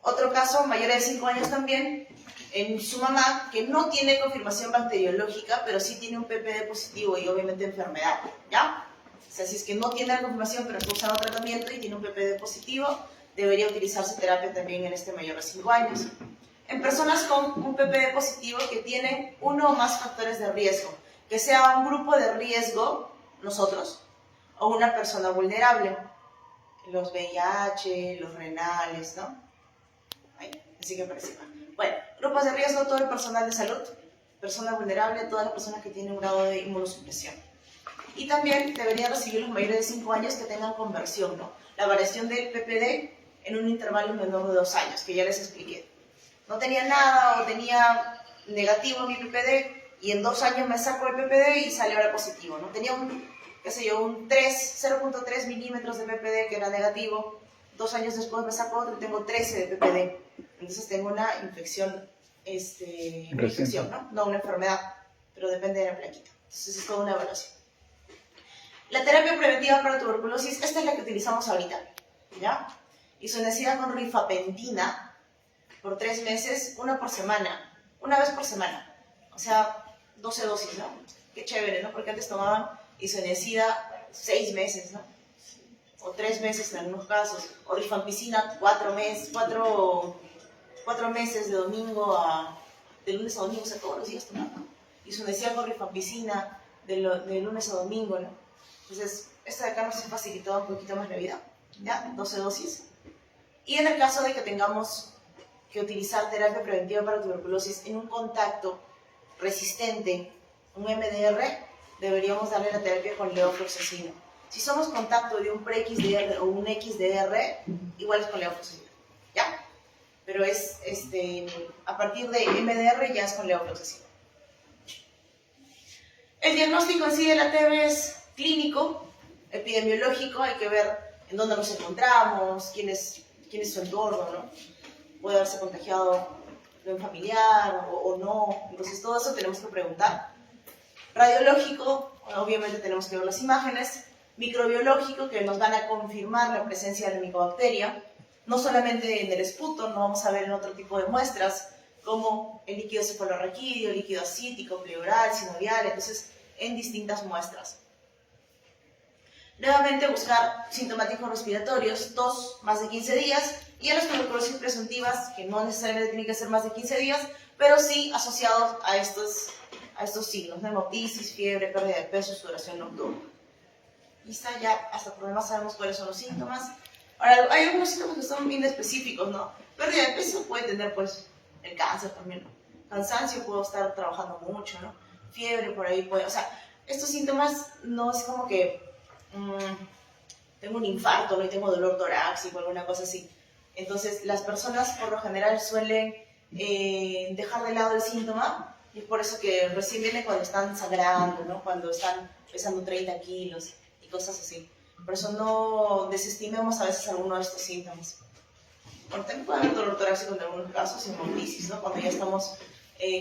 Otro caso, mayor de 5 años también, en su mamá, que no tiene confirmación bacteriológica, pero sí tiene un PPD positivo y obviamente enfermedad, ¿ya? O sea, si es que no tiene la confirmación, pero está usando tratamiento y tiene un PPD positivo, debería utilizarse terapia también en este mayor de 5 años. En personas con un PPD positivo que tienen uno o más factores de riesgo, que sea un grupo de riesgo, nosotros, o una persona vulnerable, los VIH, los renales, ¿no? Ahí, así que parece mal. Bueno, grupos de riesgo, todo el personal de salud, persona vulnerable, todas las personas que tienen un grado de inmunosupresión. Y también deberían recibir los mayores de 5 años que tengan conversión, ¿no? La variación del PPD en un intervalo menor de 2 años, que ya les expliqué. No tenía nada o tenía negativo mi PPD y en 2 años me saco el PPD y sale ahora positivo, ¿no? Tenía un, qué sé yo, un 0.3 milímetros de PPD que era negativo. 2 años después me saco otro y tengo 13 de PPD. Entonces tengo una infección, una infección, ¿no? No una enfermedad, pero depende de la plaquita. Entonces es toda una evaluación. La terapia preventiva para tuberculosis, esta es la que utilizamos ahorita, ¿ya? Isoniazida con rifampicina por 3 meses, una vez por semana. O sea, 12 dosis, ¿no? Qué chévere, ¿no? Porque antes tomaban isoniazida 6 meses, ¿no? O 3 meses en algunos casos, o rifampicina 4 meses de lunes a domingo, o sea, todos los días tomando. Isoniazida con rifampicina de lunes a domingo, ¿no? Entonces, esta de acá nos ha facilitado un poquito más la vida, ¿ya? 12 dosis. Y en el caso de que tengamos que utilizar terapia preventiva para tuberculosis en un contacto resistente, un MDR, deberíamos darle la terapia con levofloxacino. Si somos contacto de un pre-XDR o un XDR, igual es con levofloxacino, ¿ya? Pero es, a partir de MDR ya es con levofloxacino. El diagnóstico en sí de la TB es clínico, epidemiológico, hay que ver en dónde nos encontramos, quién es su entorno, ¿no? Puede haberse contagiado de un familiar o no, entonces todo eso tenemos que preguntar. Radiológico, obviamente tenemos que ver las imágenes. Microbiológico, que nos van a confirmar la presencia de la micobacteria, no solamente en el esputo, no vamos a ver en otro tipo de muestras, como el líquido cefalorraquídeo, el líquido ascítico, pleural, sinovial, entonces en distintas muestras. Nuevamente buscar sintomáticos respiratorios, tos más de 15 días, y a las tuberculosis presuntivas, que no necesariamente tienen que ser más de 15 días, pero sí asociados a estos signos, hemoptisis, fiebre, pérdida de peso, sudoración nocturna. Y está ya, hasta por lo demás sabemos cuáles son los síntomas. Ahora, hay algunos síntomas que son bien específicos, ¿no? Pérdida de peso puede tener, pues, el cáncer también, ¿no? Cansancio, puedo estar trabajando mucho, ¿no? Fiebre, por ahí puede, o sea, estos síntomas no es como que tengo un infarto, ¿no? Y tengo dolor torácico, alguna cosa así. Entonces, las personas por lo general suelen dejar de lado el síntoma, y es por eso que recién viene cuando están sangrando, ¿no? Cuando están pesando 30 kilos y cosas así. Por eso no desestimemos a veces alguno de estos síntomas. Bueno, también puede haber dolor torácico en algunos casos y hemoptisis, ¿no? Cuando ya estamos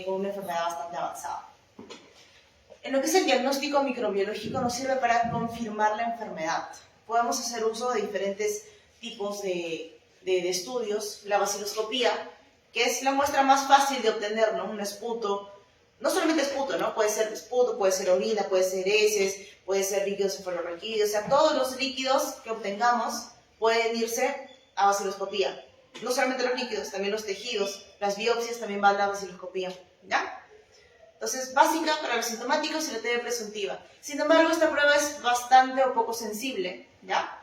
con una enfermedad bastante avanzada. En lo que es el diagnóstico microbiológico nos sirve para confirmar la enfermedad. Podemos hacer uso de diferentes tipos de estudios. La baciloscopía, que es la muestra más fácil de obtener, ¿no? Un esputo, no solamente esputo, ¿no? Puede ser esputo, puede ser orina, puede ser heces, puede ser líquido cefalorraquídeo, o sea, todos los líquidos que obtengamos pueden irse a baciloscopía. No solamente los líquidos, también los tejidos, las biopsias también van a la baciloscopía, ¿ya? Entonces, básica para los sintomáticos y la TB presuntiva. Sin embargo, esta prueba es bastante o poco sensible, ¿ya?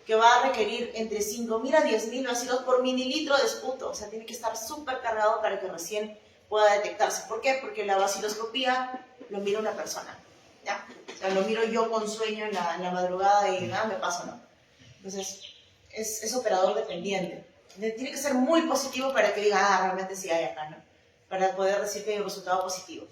Que va a requerir entre 5.000 a 10.000 bacilos por mililitro de esputo. O sea, tiene que estar súper cargado para que recién pueda detectarse. ¿Por qué? Porque la baciloscopía lo mira una persona, ¿ya? O sea, lo miro yo con sueño en la madrugada y me paso, ¿no? Entonces, es operador dependiente. Tiene que ser muy positivo para que diga, realmente sí hay acá, ¿no? Para poder decir que hay un resultado positivo.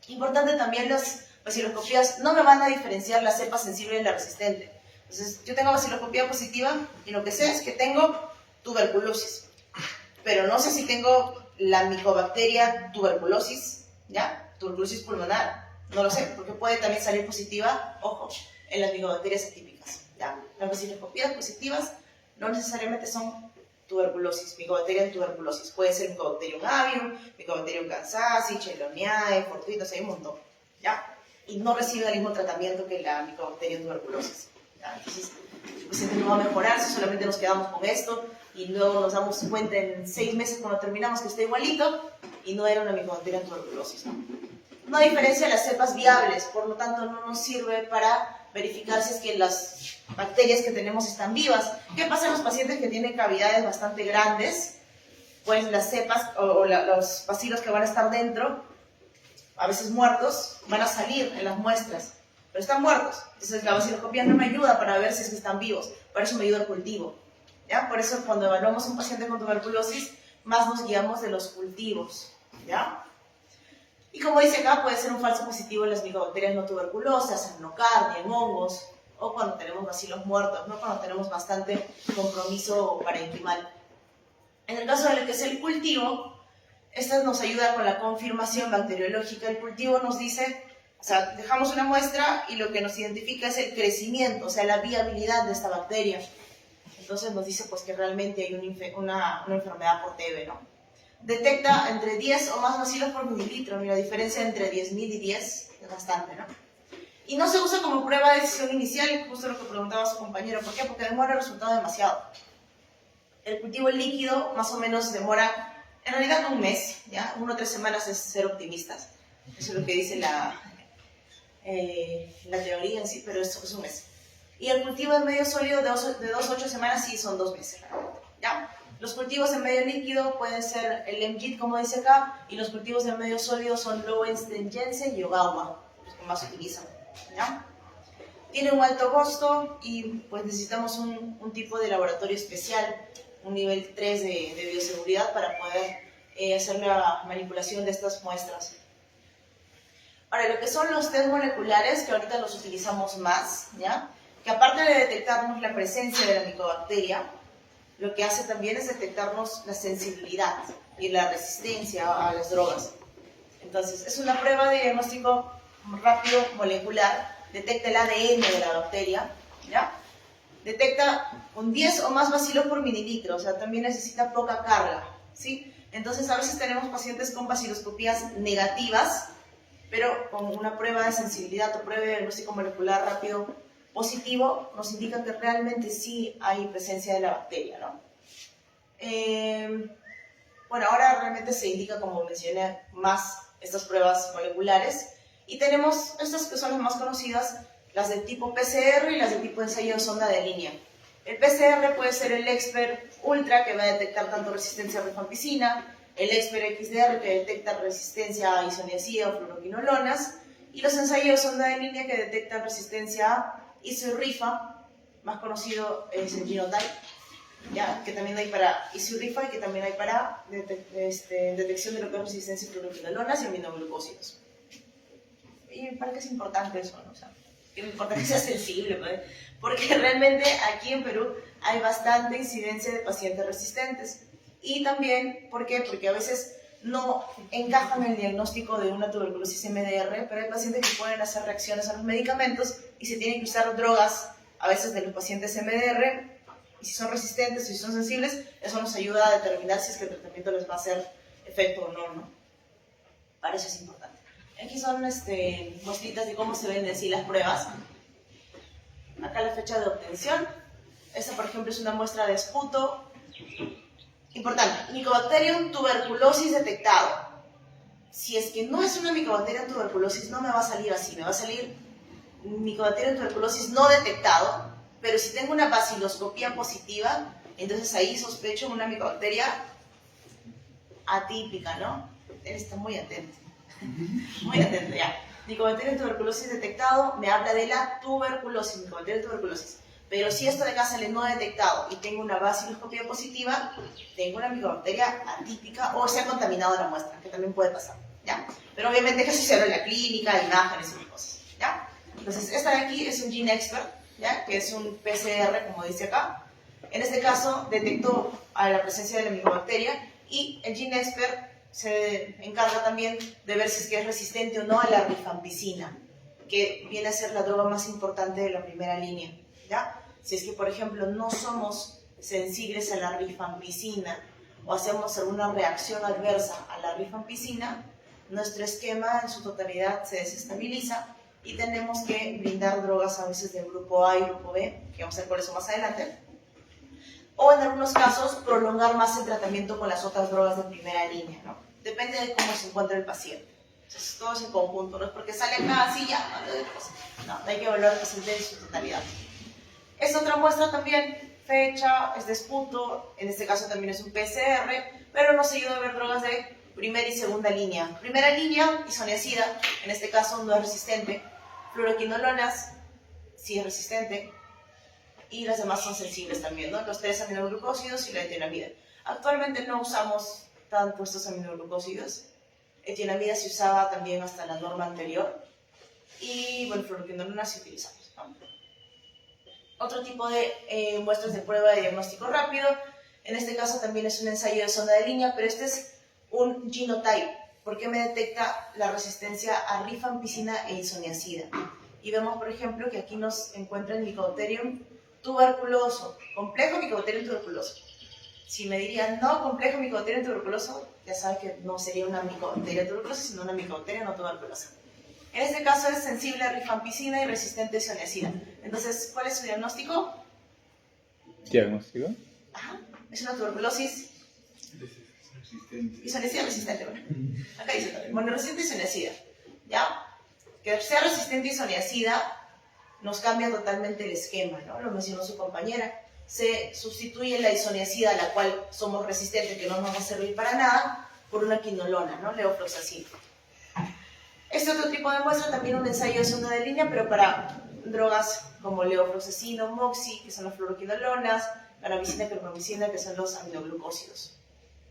Importante también, las baciloscopías no me van a diferenciar la cepa sensible de la resistente. Entonces, yo tengo baciloscopía positiva y lo que sé es que tengo tuberculosis, pero no sé si tengo la micobacteria tuberculosis, ¿ya? Tuberculosis pulmonar, no lo sé, porque puede también salir positiva, ojo, en las micobacterias atípicas, ¿ya? Las baciloscopías positivas no necesariamente son tuberculosis, Mycobacterium tuberculosis. Puede ser Mycobacterium avium, Mycobacterium kansasi, Cheloneae, fortuitos, hay un montón, ¿ya? Y no recibe el mismo tratamiento que la Mycobacterium tuberculosis, ¿ya? Entonces, el paciente no va a mejorar si solamente nos quedamos con esto y luego nos damos cuenta en 6 meses cuando terminamos que está igualito y no era una Mycobacterium tuberculosis, ¿no? No diferencia las cepas viables, por lo tanto no nos sirve para verificar si es que las bacterias que tenemos están vivas. ¿Qué pasa en los pacientes que tienen cavidades bastante grandes? Pues las cepas o los bacilos que van a estar dentro, a veces muertos, van a salir en las muestras, pero están muertos. Entonces la baciloscopía no me ayuda para ver si es que están vivos, por eso me ayuda el cultivo, ¿ya? Por eso cuando evaluamos a un paciente con tuberculosis, más nos guiamos de los cultivos, ¿ya? Y como dice acá, puede ser un falso positivo en las micobacterias no tuberculosas, en nocardia, en hongos, o cuando tenemos bacilos muertos, ¿no? Cuando tenemos bastante compromiso parenquimal. En el caso de lo que es el cultivo, esta nos ayuda con la confirmación bacteriológica. El cultivo nos dice, o sea, dejamos una muestra y lo que nos identifica es el crecimiento, o sea, la viabilidad de esta bacteria. Entonces nos dice pues que realmente hay una enfermedad por TB, ¿no? Detecta entre 10 o más bacilos por mililitro. Mira, la diferencia entre 10.000 y 10 es bastante, ¿no? Y no se usa como prueba de decisión inicial, justo lo que preguntaba su compañero. ¿Por qué? Porque demora el resultado demasiado. El cultivo líquido más o menos demora, en realidad, un mes, ¿ya? 1 o 3 semanas es ser optimistas. Eso es lo que dice la teoría en sí, pero es un mes. Y el cultivo en medio sólido de 2 a 8 semanas sí son 2 meses, ¿ya? Los cultivos en medio líquido pueden ser el MGIT, como dice acá, y los cultivos en medio sólido son Lowenstein, Jensen y Ogawa, los que más se utilizan, ¿ya? Tiene un alto costo y pues necesitamos un tipo de laboratorio especial, un nivel 3 de bioseguridad para poder hacer la manipulación de estas muestras. Ahora, lo que son los test moleculares, que ahorita los utilizamos más, ¿ya? Que aparte de detectarnos la presencia de la micobacteria, lo que hace también es detectarnos la sensibilidad y la resistencia a las drogas. Entonces, es una prueba de diagnóstico rápido molecular, detecta el ADN de la bacteria, ¿ya? Detecta con 10 o más bacilos por mililitro, o sea, también necesita poca carga, ¿sí? Entonces, a veces tenemos pacientes con baciloscopías negativas, pero con una prueba de sensibilidad o prueba de diagnóstico molecular rápido positivo, nos indica que realmente sí hay presencia de la bacteria, ¿no? Bueno, ahora realmente se indica, como mencioné, más estas pruebas moleculares, y tenemos estas que son las más conocidas, las del tipo PCR y las del tipo ensayo de sonda de línea. El PCR puede ser el Expert Ultra, que va a detectar tanto resistencia a rifampicina, el Expert XDR, que detecta resistencia a isoniazida o fluoroquinolonas, y los ensayos de sonda de línea, que detectan resistencia a Iso-Rifa, más conocido es el Genotype, ¿ya? Que también hay para Iso-Rifa y que también hay para detección de lo que es resistencia a fluoroquinolonas y aminoglucósidos. ¿Y para qué es importante eso, no? O sea, que es importante que sea sensible, ¿vale? Porque realmente aquí en Perú hay bastante incidencia de pacientes resistentes. Y también, ¿por qué? Porque a veces no encajan en el diagnóstico de una tuberculosis MDR, pero hay pacientes que pueden hacer reacciones a los medicamentos y se tienen que usar drogas, a veces de los pacientes MDR, y si son resistentes, si son sensibles, eso nos ayuda a determinar si es que el tratamiento les va a hacer efecto o no, ¿no? Para eso es importante. Aquí son muestritas de cómo se ven en sí las pruebas. Acá la fecha de obtención. Esta, por ejemplo, es una muestra de esputo. Importante, Mycobacterium tuberculosis detectado. Si es que no es una Mycobacterium tuberculosis, no me va a salir así, me va a salir Mycobacterium tuberculosis no detectado, pero si tengo una baciloscopía positiva, entonces ahí sospecho una Mycobacteria atípica, ¿no? Él está muy atento. Muy atento, ya. Mycobacterium tuberculosis detectado me habla de la tuberculosis, Mycobacterium tuberculosis. Pero si esto de acá sale no detectado y tengo una baciloscopía positiva, tengo una micobacteria atípica o se ha contaminado la muestra, que también puede pasar, ¿ya? Pero obviamente hay que asociarlo en la clínica, imágenes y cosas, ¿ya? Entonces, esta de aquí es un Gene Expert, ¿ya? Que es un PCR, como dice acá. En este caso, detectó a la presencia de la micobacteria y el Gene Expert se encarga también de ver si es que es resistente o no a la rifampicina, que viene a ser la droga más importante de la primera línea, ¿ya? Si es que, por ejemplo, no somos sensibles a la rifampicina o hacemos alguna reacción adversa a la rifampicina, nuestro esquema en su totalidad se desestabiliza y tenemos que brindar drogas a veces del grupo A y grupo B, que vamos a ver por eso más adelante, o en algunos casos prolongar más el tratamiento con las otras drogas de primera línea, ¿no? Depende de cómo se encuentra el paciente. Entonces, todo es en conjunto, no es porque sale acá así ya, no, hay que evaluar el paciente en su totalidad. Esta otra muestra también, fecha, es de esputo, en este caso también es un PCR, pero nos ayuda a ver drogas de primera y segunda línea. Primera línea, isoniazida, en este caso no es resistente, fluoroquinolonas, sí es resistente, y las demás son sensibles también, ¿no? Los 3 aminoglucósidos y la etionamida. Actualmente no usamos tanto estos aminoglucósidos. Etionamida se usaba también hasta la norma anterior. Y, bueno, fluoroquinolonas sí utilizamos, ¿no? Otro tipo de muestras de prueba de diagnóstico rápido. En este caso también es un ensayo de zona de línea, pero este es un genotype, porque me detecta la resistencia a rifampicina e isoniazida. Y vemos, por ejemplo, que aquí nos encuentra el Mycobacterium tuberculoso, complejo Mycobacterium tuberculoso. Si me dirían no complejo Mycobacterium tuberculoso, ya sabes que no sería una Mycobacteria tuberculosa, sino una Mycobacteria no tuberculosa. En este caso es sensible a rifampicina y resistente a isoniazida. Entonces, ¿cuál es su diagnóstico? ¿Diagnóstico? Ajá, es una tuberculosis Resistente. isoniazida resistente. Bueno, acá dice también, monoresistente isoniazida. ¿Ya? Que sea resistente a isoniazida nos cambia totalmente el esquema, ¿no? Lo mencionó su compañera. Se sustituye la isoniazida a la cual somos resistentes, que no nos va a servir para nada, por una quinolona, ¿no? Levofloxacin. Este otro tipo de muestra, también un ensayo de zona de línea, pero para drogas como levofloxacin o moxi, que son las fluoroquinolonas, cannabicina y carbamicina, que son los aminoglucósidos.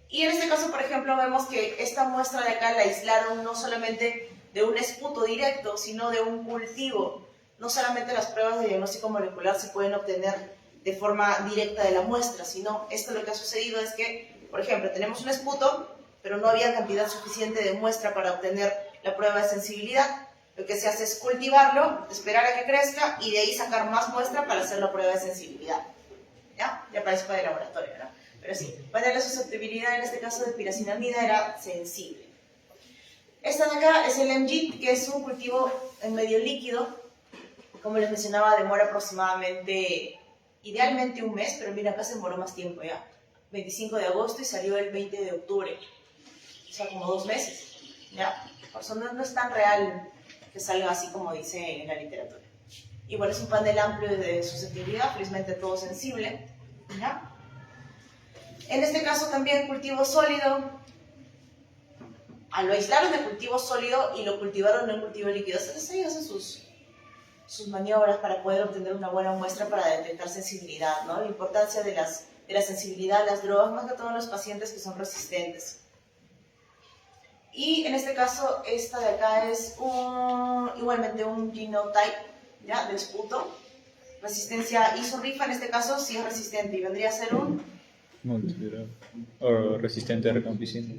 Y en este caso, por ejemplo, vemos que esta muestra de acá la aislaron no solamente de un esputo directo, sino de un cultivo. No solamente las pruebas de diagnóstico molecular se pueden obtener de forma directa de la muestra, sino esto lo que ha sucedido es que, por ejemplo, tenemos un esputo, pero no había cantidad suficiente de muestra para obtener la prueba de sensibilidad. Lo que se hace es cultivarlo, esperar a que crezca y de ahí sacar más muestra para hacer la prueba de sensibilidad. ¿Ya? Ya para eso fue de laboratorio, ¿no? Pero sí, para la susceptibilidad en este caso de piracinamida era sensible. Esta de acá es el MGIT, que es un cultivo en medio líquido. Como les mencionaba, demora aproximadamente, idealmente un mes, pero mira, acá se demoró más tiempo ya. 25 de agosto y salió el 20 de octubre. O sea, como 2 meses. ¿Ya? Por eso no es tan real que salga así como dice en la literatura. Y bueno, es un panel amplio de susceptibilidad, felizmente todo sensible. ¿Ya? En este caso también cultivo sólido. Lo aislaron de cultivo sólido y lo cultivaron en cultivo líquido. Entonces ellos hacen sus maniobras para poder obtener una buena muestra para detectar sensibilidad, ¿no? La importancia de la sensibilidad a las drogas, más que todo en los pacientes que son resistentes. Y en este caso, esta de acá es igualmente un genotype, ¿ya? Del esputo. Resistencia isorifa, en este caso sí es resistente y vendría a ser un Multidroga. O resistente a rifampicina.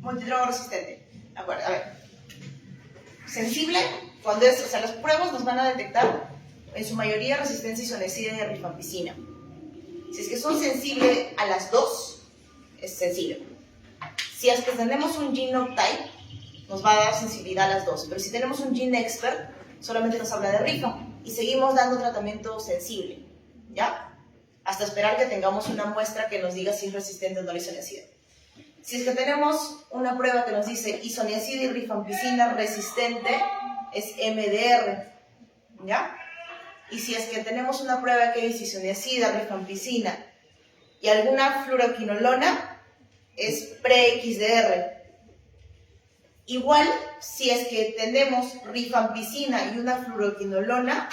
multidroga resistente. De acuerdo, a ver. Sensible, cuando es, o sea, las pruebas nos van a detectar en su mayoría resistencia isoniazida y rifampicina. Si es que son sensibles a las dos, es sensible. Si es que tenemos un genotype, nos va a dar sensibilidad a las dos. Pero si tenemos un gene expert, solamente nos habla de rifa. Y seguimos dando tratamiento sensible, ¿ya? Hasta esperar que tengamos una muestra que nos diga si es resistente o no a la isoniazida. Si es que tenemos una prueba que nos dice isoniazida y rifampicina resistente, es MDR, ¿ya? Y si es que tenemos una prueba que dice isoniazida, rifampicina y alguna fluoroquinolona, es pre-XDR. Igual, si es que tenemos rifampicina y una fluoroquinolona,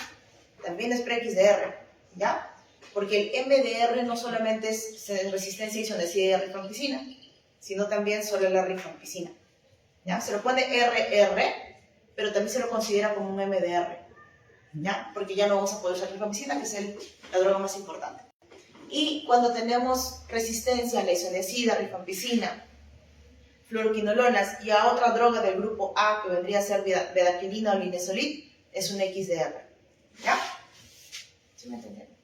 también es pre-XDR, ¿ya? Porque el MDR no solamente es resistencia isoniazida y rifampicina, sino también solo la rifampicina, ¿ya? Se lo pone RR, pero también se lo considera como un MDR, ¿ya? Porque ya no vamos a poder usar rifampicina, que es la droga más importante. Y cuando tenemos resistencia a la isoniazida, rifampicina, fluoroquinolonas y a otra droga del grupo A, que vendría a ser bedaquilina o linezolid, es un XDR, ¿ya? ¿Sí me entendieron?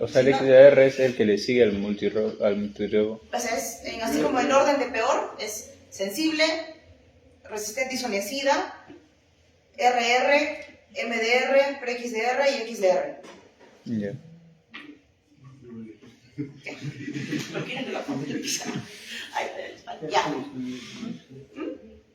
O sea, el Si no- XDR es el que le sigue al multirobo. Pues así como el orden de peor, es sensible, resistente isoniazida, RR, MDR, pre-XDR y XDR. Ya. ¿Por qué no la pongo yo quizá? Ay, ya.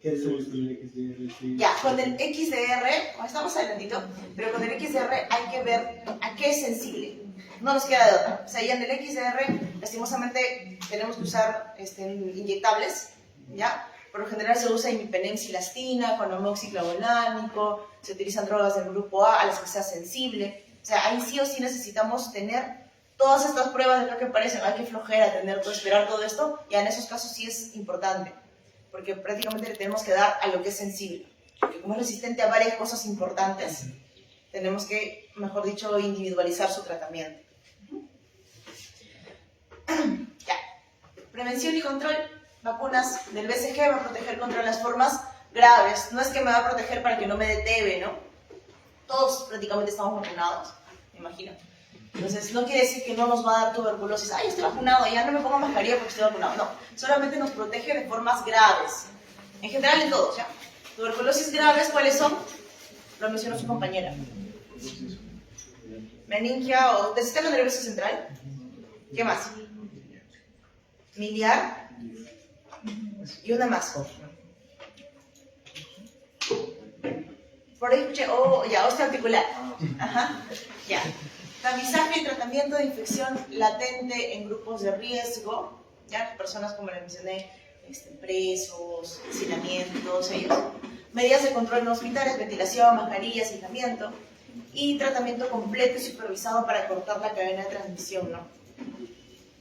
¿Qué hacemos con el XDR? Ya, con el XDR, estamos adelantito, pero con el XDR hay que ver a qué es sensible. No nos queda de otra. O sea, ya en el XDR, lastimosamente, tenemos que usar inyectables, ¿ya? Por lo general se usa imipenem-cilastina, con amoxiclavolánico, se utilizan drogas del grupo A las que sea sensible. O sea, ahí sí o sí necesitamos tener todas estas pruebas de lo que parecen. Hay que flojera, tener que esperar todo esto, ya en esos casos sí es importante, porque prácticamente le tenemos que dar a lo que es sensible. Porque como es resistente a varias cosas importantes, tenemos que, mejor dicho, individualizar su tratamiento. Ya. Prevención y control. Vacunas del BCG va a proteger contra las formas graves. No es que me va a proteger para que no me dé TB, ¿no? Todos prácticamente estamos vacunados, me imagino. Entonces, no quiere decir que no nos va a dar tuberculosis. Ay, estoy vacunado, ya no me pongo mascarilla porque estoy vacunado. No, solamente nos protege de formas graves. En general, en todos, ¿ya? Tuberculosis graves, ¿cuáles son? Lo mencionó su compañera. Meningia o del sistema nervioso central. ¿Qué más? Miliar. Y una más. Por ahí escuché, ya, osteoarticular. Ajá, ya. Tamizaje y tratamiento de infección latente en grupos de riesgo, ya, personas como les mencioné, presos, hacinamientos, ellos. Medidas de control en hospitales, ventilación, mascarillas, aislamiento. Y tratamiento completo y supervisado para cortar la cadena de transmisión, ¿no?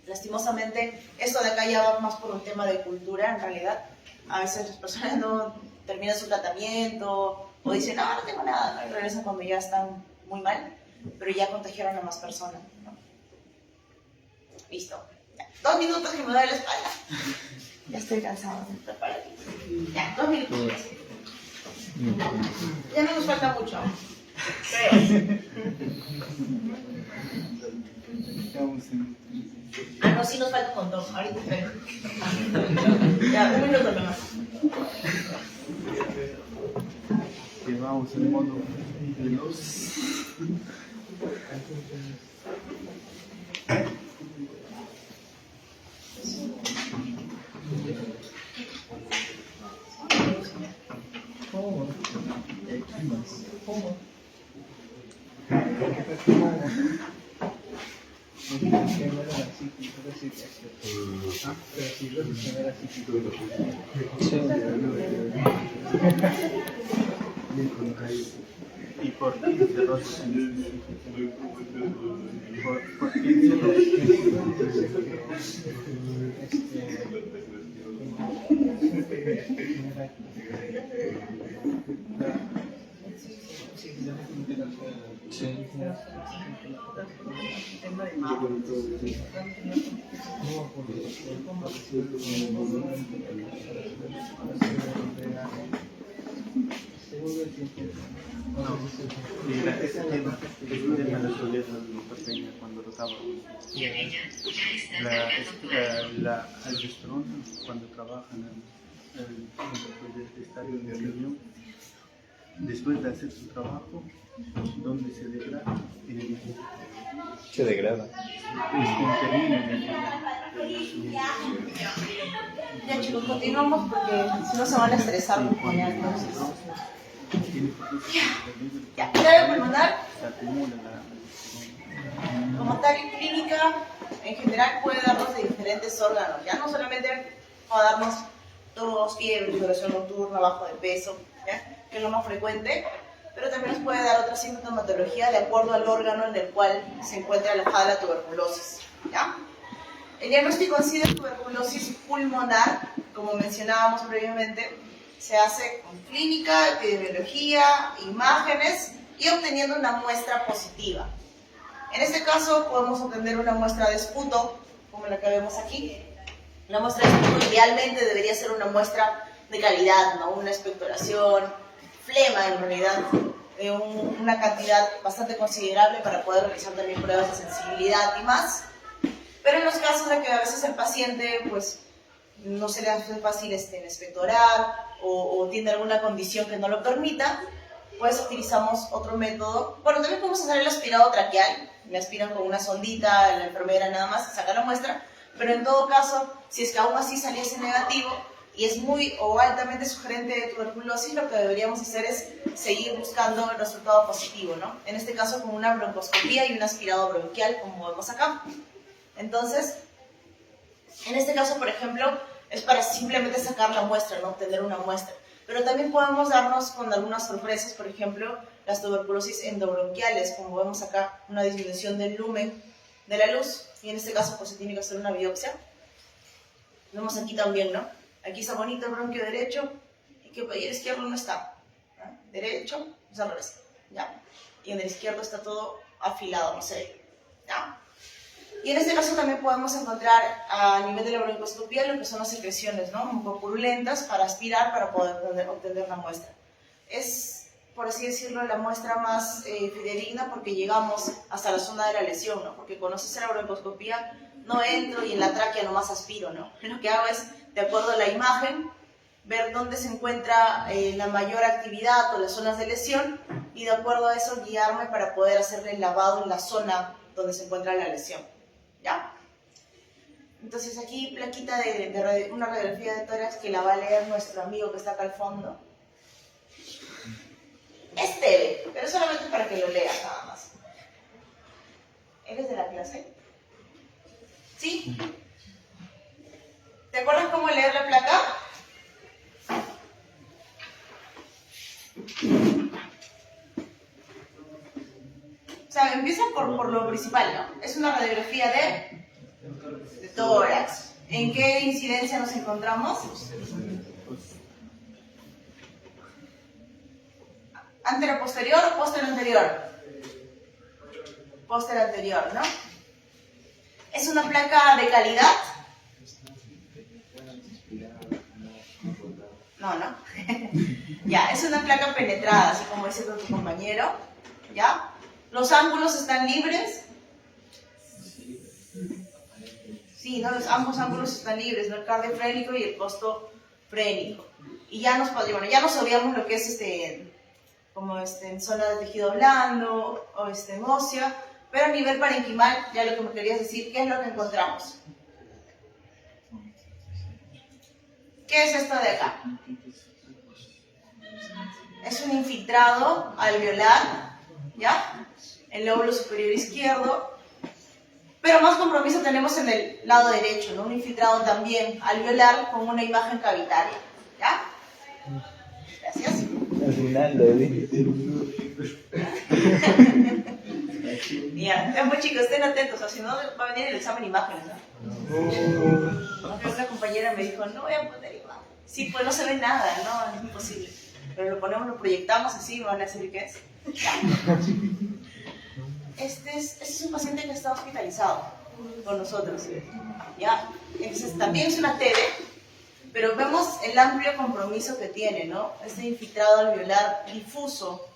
Lastimosamente, esto de acá ya va más por un tema de cultura, en realidad. A veces las personas no terminan su tratamiento o dicen, no tengo nada, ¿no? Y regresan cuando ya están muy mal, pero ya contagiaron a más personas, ¿no? Listo. Ya. 2 minutos que me duele la espalda. Ya estoy cansado de estar para aquí. Ya, 2 minutos. Ya no nos falta mucho. Creo. No, sí nos falta un montón. Ahorita espero. Ya, 1 minuto nomás. Llevamos el modo veloz. Y por 15 dos. Por 15 ese tema lo solía hacer cuando tocaba la aldosterona cuando trabajan en el estadio de reunión, después de hacer su trabajo, donde se degrada en el Se degrada. Ya chicos, continuamos porque si no se van a estresar mucho ya, entonces. Ya, clave pulmonar, como tal en clínica, en general puede darnos de diferentes órganos, ya no solamente puede darnos tos, fiebre, sudoración nocturna, bajo de peso, ¿ya? Que es lo más frecuente, pero también nos puede dar otra sintomatología de acuerdo al órgano en el cual se encuentra alojada la tuberculosis, ¿ya? El diagnóstico en sí de tuberculosis pulmonar, como mencionábamos previamente, se hace con clínica, epidemiología, imágenes y obteniendo una muestra positiva. En este caso podemos obtener una muestra de esputo, como la que vemos aquí. La muestra de esputo idealmente debería ser una muestra de calidad, ¿no? Una expectoración, flema en realidad, una cantidad bastante considerable para poder realizar también pruebas de sensibilidad y más. Pero en los casos de que a veces el paciente pues no se le hace fácil expectorar o tiene alguna condición que no lo permita, pues utilizamos otro método. Bueno, también podemos hacer el aspirado traqueal, me aspiran con una sondita, la enfermera nada más, saca la muestra, pero en todo caso, si es que aún así saliese negativo y es muy o altamente sugerente de tuberculosis, lo que deberíamos hacer es seguir buscando el resultado positivo, ¿no? En este caso con una broncoscopía y un aspirado bronquial, como vemos acá. Entonces, en este caso, por ejemplo, es para simplemente sacar la muestra, no obtener una muestra. Pero también podemos darnos con algunas sorpresas, por ejemplo, las tuberculosis endobronquiales, como vemos acá, una disminución del lumen de la luz, y en este caso pues se tiene que hacer una biopsia. Vemos aquí también, ¿no? Aquí está bonito el bronquio derecho, y que el izquierdo no está, ¿no? Derecho, es al revés, ¿ya? Y en el izquierdo está todo afilado, no sé, ¿ya? Y en este caso también podemos encontrar a nivel de la broncoscopía lo que son las secreciones, ¿no? Un poco purulentas para aspirar, para poder obtener la muestra. Es, por así decirlo, la muestra más fidedigna porque llegamos hasta la zona de la lesión, ¿no? Porque cuando se hace la broncoscopía no entro y en la tráquea nomás aspiro, ¿no? Lo que hago es, de acuerdo a la imagen, ver dónde se encuentra la mayor actividad o las zonas de lesión y de acuerdo a eso guiarme para poder hacerle el lavado en la zona donde se encuentra la lesión. ¿Ya? Entonces aquí plaquita de una radiografía de tórax que la va a leer nuestro amigo que está acá al fondo. Es tele, pero solamente para que lo lea nada más. ¿Eres de la clase? ¿Sí? ¿Te acuerdas cómo leer la placa? O sea, empieza por lo principal, ¿no? Es una radiografía de tórax. ¿En qué incidencia nos encontramos? ¿Antero-posterior o póstero-anterior? Póstero-anterior, ¿no? ¿Es una placa de calidad? No. Ya, es una placa penetrada, así como dice tu compañero, ¿ya? ¿Los ángulos están libres? Sí, ¿no? Ambos ángulos están libres, ¿no? El cardiofrénico y el costofrénico. Y ya nos obviamos lo que es como en zona de tejido blando o ósea, pero a nivel parenquimal, ya lo que me querías decir, ¿qué es lo que encontramos? ¿Qué es esto de acá? Es un infiltrado alveolar, ¿ya? El lóbulo superior izquierdo, pero más compromiso tenemos en el lado derecho, ¿no? Un infiltrado también alveolar con una imagen cavitaria, ¿ya? Gracias. Al final lo vi. Ya, pues chicos, estén atentos, o si no va a venir el examen de imágenes, ¿no? Una compañera me dijo, no voy a poner imagen. Sí, pues no se ve nada, ¿no? Es imposible. Pero lo ponemos, lo proyectamos así, me van a decir qué es. Ya. Este es un paciente que está hospitalizado con nosotros, ¿ya? Entonces también es una TB, pero vemos el amplio compromiso que tiene, ¿no? Este infiltrado alveolar difuso,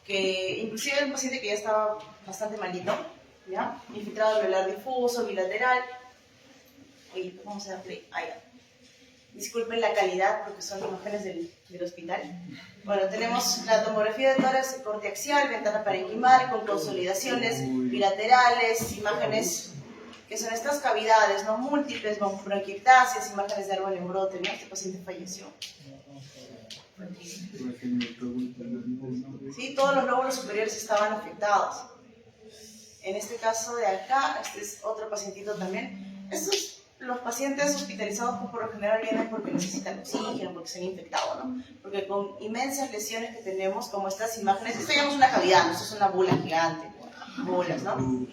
que inclusive es un paciente que ya estaba bastante malito, ¿ya? Infiltrado alveolar difuso, bilateral. Oye, vamos a dar play. Ah, ya. Disculpen la calidad porque son imágenes del hospital. Bueno, tenemos la tomografía de tórax y corte axial, ventana parenquimal con consolidaciones bilaterales, imágenes que son estas cavidades, ¿no? Múltiples, bronquiectasias, imágenes de árbol en brote, ¿no? Este paciente falleció. Sí, todos los lóbulos superiores estaban afectados. En este caso de acá, este es otro pacientito también. Los pacientes hospitalizados por lo general vienen porque necesitan oxígeno, porque se han infectado, ¿no? Porque con inmensas lesiones que tenemos, como estas imágenes, esto ya no es una cavidad, no, esto es una bula gigante, bulas, ¿no?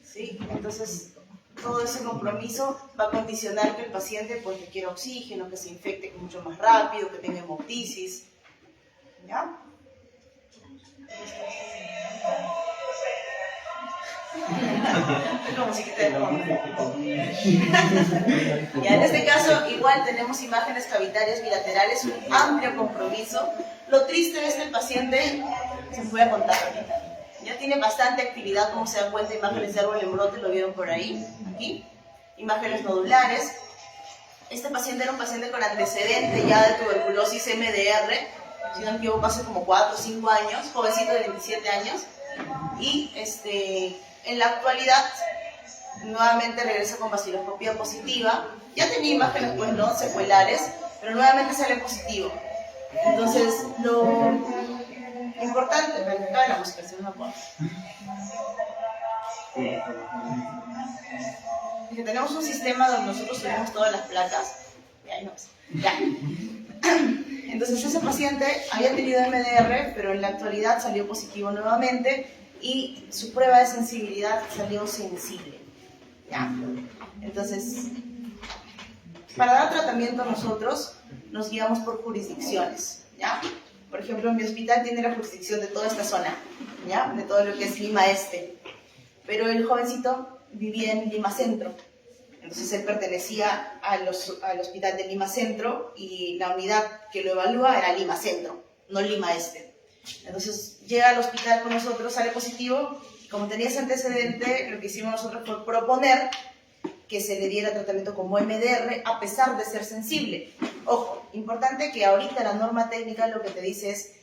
¿Sí? Entonces, todo ese compromiso va a condicionar que el paciente pues requiera oxígeno, que se infecte mucho más rápido, que tenga hemoptisis, ¿ya? Como si te Ya en este caso igual tenemos imágenes cavitarias bilaterales, un amplio compromiso. Lo triste de este paciente se los voy a contar ahorita. Ya tiene bastante actividad, como se dan cuenta, imágenes de árbol en brote, lo vieron por ahí, aquí. Imágenes nodulares. Este paciente era un paciente con antecedente ya de tuberculosis MDR, si no me equivoco, hace como 4 o 5 años, jovencito de 27 años. Y en la actualidad, nuevamente regresa con vaciloscopía positiva. Ya tenía imágenes, pues, ¿no?, secuelares, pero nuevamente sale positivo. Entonces, lo importante, cabe la música, si no me acuerdo. Que tenemos un sistema donde nosotros subimos todas las placas. Ahí no, ya. Entonces, ese paciente había tenido MDR, pero en la actualidad salió positivo nuevamente y su prueba de sensibilidad salió sensible. ¿Ya? Entonces, para dar tratamiento nosotros nos guiamos por jurisdicciones. ¿Ya? Por ejemplo, mi hospital tiene la jurisdicción de toda esta zona, ¿ya?, de todo lo que es Lima Este. Pero el jovencito vivía en Lima Centro. Entonces él pertenecía al hospital de Lima Centro y la unidad que lo evalúa era Lima Centro, no Lima Este. Entonces llega al hospital con nosotros, sale positivo, y como tenía ese antecedente, lo que hicimos nosotros fue proponer que se le diera tratamiento como MDR a pesar de ser sensible. Ojo, importante que ahorita la norma técnica lo que te dice es,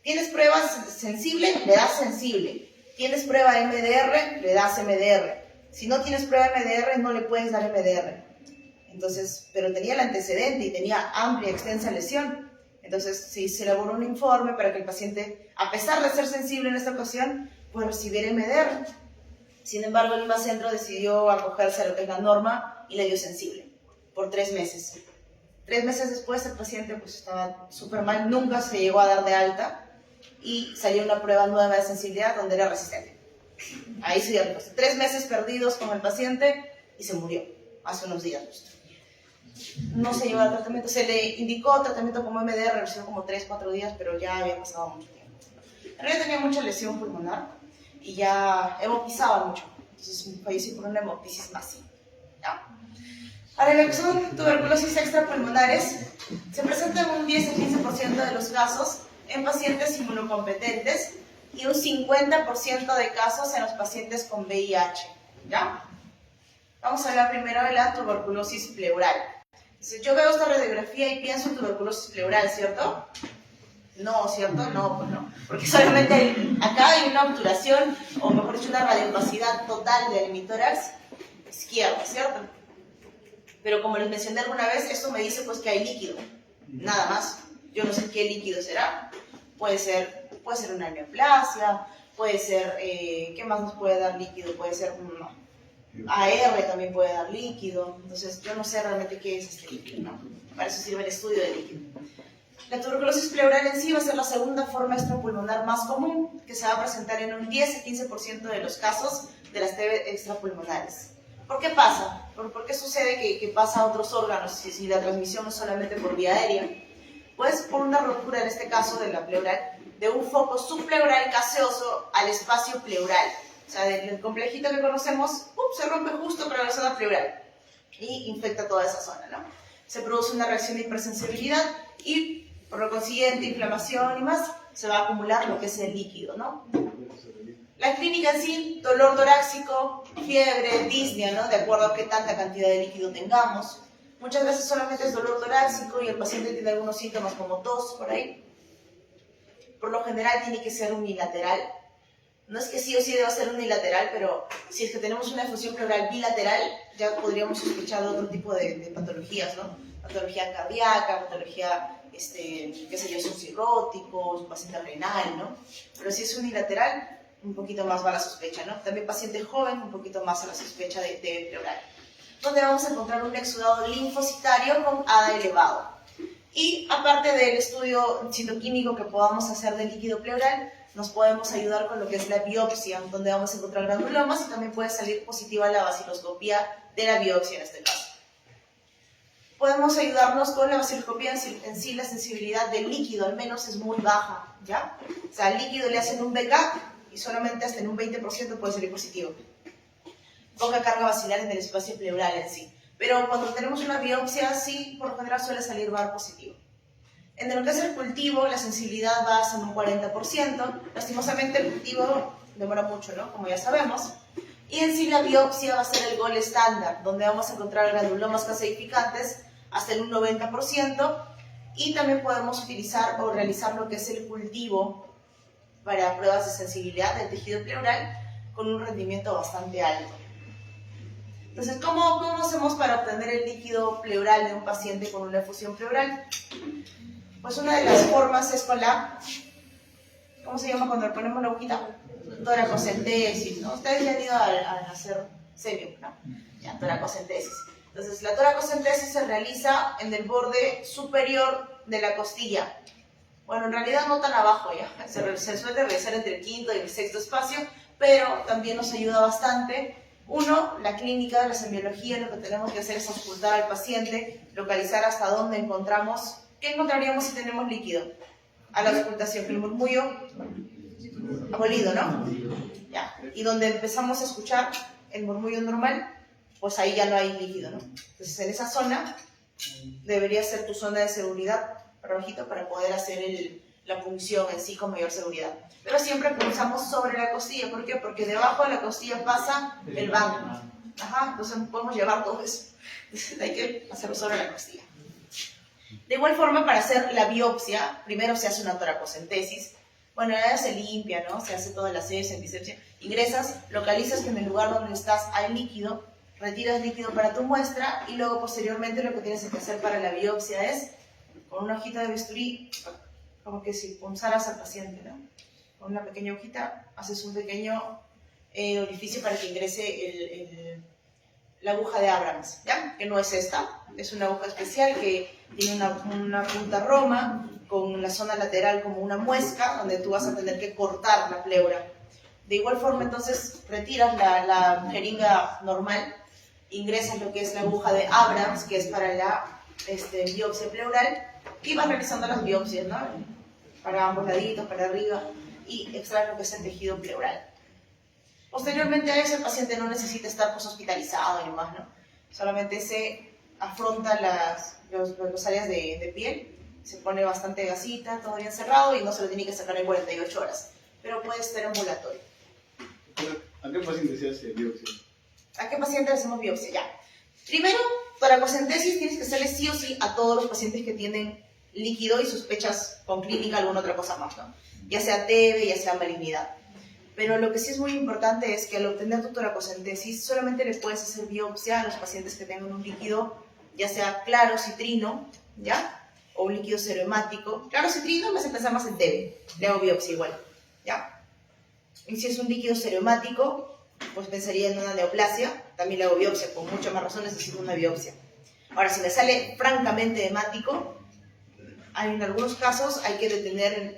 ¿tienes pruebas sensible? Le das sensible. ¿Tienes prueba MDR? Le das MDR. Si no tienes prueba MDR, no le puedes dar MDR. Entonces, pero tenía el antecedente y tenía amplia, extensa lesión. Entonces, sí, se elaboró un informe para que el paciente, a pesar de ser sensible en esta ocasión, pues recibiera MDR. Sin embargo, Lima Centro decidió acogerse a lo que es la norma y le dio sensible por 3 meses. 3 meses después, el paciente pues estaba súper mal, nunca se llegó a dar de alta y salió una prueba nueva de sensibilidad donde era resistente. Ahí se dio el paciente. 3 meses perdidos con el paciente y se murió hace unos días justo. No se llevó al tratamiento, se le indicó tratamiento como MDR, recibió como 3-4 días, pero ya había pasado mucho tiempo. En realidad tenía mucha lesión pulmonar y ya hemopizaba mucho, entonces falleció por una hemoptisis masiva. ¿Ya? Ahora, lo que son tuberculosis extrapulmonares se presentan en un 10-15% de los casos en pacientes inmunocompetentes y un 50% de casos en los pacientes con VIH. ¿Ya? Vamos a hablar primero de la tuberculosis pleural. Entonces, yo veo esta radiografía y pienso en tuberculosis pleural, ¿cierto? No, ¿cierto? No, pues no. Porque solamente acá hay una obturación, o mejor dicho, una radiopacidad total del hemitórax izquierdo, ¿cierto? Pero como les mencioné alguna vez, esto me dice pues que hay líquido, nada más. Yo no sé qué líquido será. Puede ser una neoplasia, puede ser, ¿qué más nos puede dar líquido? Puede ser AR también puede dar líquido. Entonces yo no sé realmente qué es este líquido, ¿no? Para eso sirve el estudio de líquido. La tuberculosis pleural en sí va a ser la segunda forma extrapulmonar más común, que se va a presentar en un 10-15% de los casos de las TB extrapulmonares. ¿Por qué pasa? ¿Por qué sucede que pasa a otros órganos si la transmisión es solamente por vía aérea? Pues por una ruptura, en este caso de la pleural, de un foco subpleural gaseoso al espacio pleural. O sea, del complejito que conocemos, se rompe justo para la zona pleural y infecta toda esa zona, ¿no? Se produce una reacción de hipersensibilidad y, por lo consiguiente, inflamación y más, se va a acumular lo que es el líquido, ¿no? La clínica en sí, dolor torácico, fiebre, disnea, ¿no? De acuerdo a qué tanta cantidad de líquido tengamos. Muchas veces solamente es dolor torácico y el paciente tiene algunos síntomas como tos por ahí. Por lo general tiene que ser unilateral. No es que sí o sí deba ser unilateral, pero si es que tenemos una efusión pleural bilateral, ya podríamos sospechar de otro tipo de patologías, ¿no? Patología cardíaca, patología, qué sé yo, subcirróticos, paciente renal, ¿no? Pero si es unilateral, un poquito más va la sospecha, ¿no? También paciente joven, un poquito más a la sospecha de TB pleural. Donde vamos a encontrar un exudado linfocitario con ADA elevado. Y aparte del estudio citoquímico que podamos hacer del líquido pleural, nos podemos ayudar con lo que es la biopsia, donde vamos a encontrar granulomas y también puede salir positiva la vaciloscopía de la biopsia en este caso. Podemos ayudarnos con la vaciloscopía en sí, la sensibilidad del líquido al menos es muy baja, ¿ya? O sea, al líquido le hacen un BK y solamente hasta en un 20% puede salir positivo. Poca carga vacilar en el espacio pleural en sí. Pero cuando tenemos una biopsia, sí, por lo general suele salir VAR positivo. En lo que es el cultivo, la sensibilidad va hasta un 40%. Lastimosamente el cultivo demora mucho, ¿no? Como ya sabemos. Y en sí la biopsia va a ser el gol estándar, donde vamos a encontrar granulomas calcificantes hasta en un 90%. Y también podemos utilizar o realizar lo que es el cultivo para pruebas de sensibilidad del tejido pleural con un rendimiento bastante alto. Entonces, ¿cómo hacemos para obtener el líquido pleural de un paciente con una efusión pleural? Pues una de las formas es con la, ¿cómo se llama cuando le ponemos la hojita? Toracocentesis, ¿no? Ustedes ya han ido a hacer serio, ¿no? Ya, toracocentesis. Entonces, la toracocentesis se realiza en el borde superior de la costilla. Bueno, en realidad no tan abajo ya, se suele realizar entre el quinto y el sexto espacio, pero también nos ayuda bastante. Uno, la clínica, la semiología, lo que tenemos que hacer es auscultar al paciente, localizar hasta dónde encontramos, ¿qué encontraríamos si tenemos líquido? A la auscultación, el murmullo abolido, ¿no? Ya. Y donde empezamos a escuchar el murmullo normal, pues ahí ya no hay líquido, ¿no? Entonces en esa zona debería ser tu zona de seguridad, rojito, para poder hacer la punción en sí con mayor seguridad. Pero siempre punzamos sobre la costilla. ¿Por qué? Porque debajo de la costilla pasa el banco. Ajá, entonces podemos llevar todo eso. Entonces hay que hacerlo sobre la costilla. De igual forma, para hacer la biopsia, primero se hace una toracocentesis. Bueno, ya se limpia, ¿no? Se hace toda la asepsia, antisepsia. Ingresas, localizas que en el lugar donde estás hay líquido, retiras líquido para tu muestra y luego posteriormente lo que tienes que hacer para la biopsia es, con una hojita de bisturí, como que si punzaras al paciente, ¿no? Con una pequeña hojita haces un pequeño orificio para que ingrese la aguja de Abrams, ¿ya? Que no es esta, es una aguja especial que tiene una punta roma con la zona lateral como una muesca donde tú vas a tener que cortar la pleura. De igual forma, entonces, retiras la jeringa normal, ingresas lo que es la aguja de Abrams, que es para la biopsia pleural, y vas realizando las biopsias, ¿no? Para ambos laditos, para arriba, y extraer lo que es el tejido pleural. Posteriormente a eso, el paciente no necesita estar hospitalizado ni más, ¿no? Solamente se afronta las áreas de piel, se pone bastante gasita, todo bien cerrado, y no se lo tiene que sacar en 48 horas, pero puede estar ambulatorio. ¿A qué paciente se hace biopsia? ¿A qué paciente le hacemos biopsia? Ya. Primero, toracocentesis tienes que hacerle sí o sí a todos los pacientes que tienen líquido y sospechas con clínica alguna otra cosa más, ¿no? Ya sea TB, ya sea malignidad. Pero lo que sí es muy importante es que al obtener tu toracocentesis solamente le puedes hacer biopsia a los pacientes que tengan un líquido, ya sea claro, citrino, ¿ya? O un líquido serohemático. Claro, citrino me hace pensar más en TB, le hago biopsia igual, ¿ya? Y si es un líquido serohemático, pues pensaría en una neoplasia, también le hago biopsia, con mucha más razón necesito una biopsia. Ahora, si me sale francamente hemático, en algunos casos hay que detener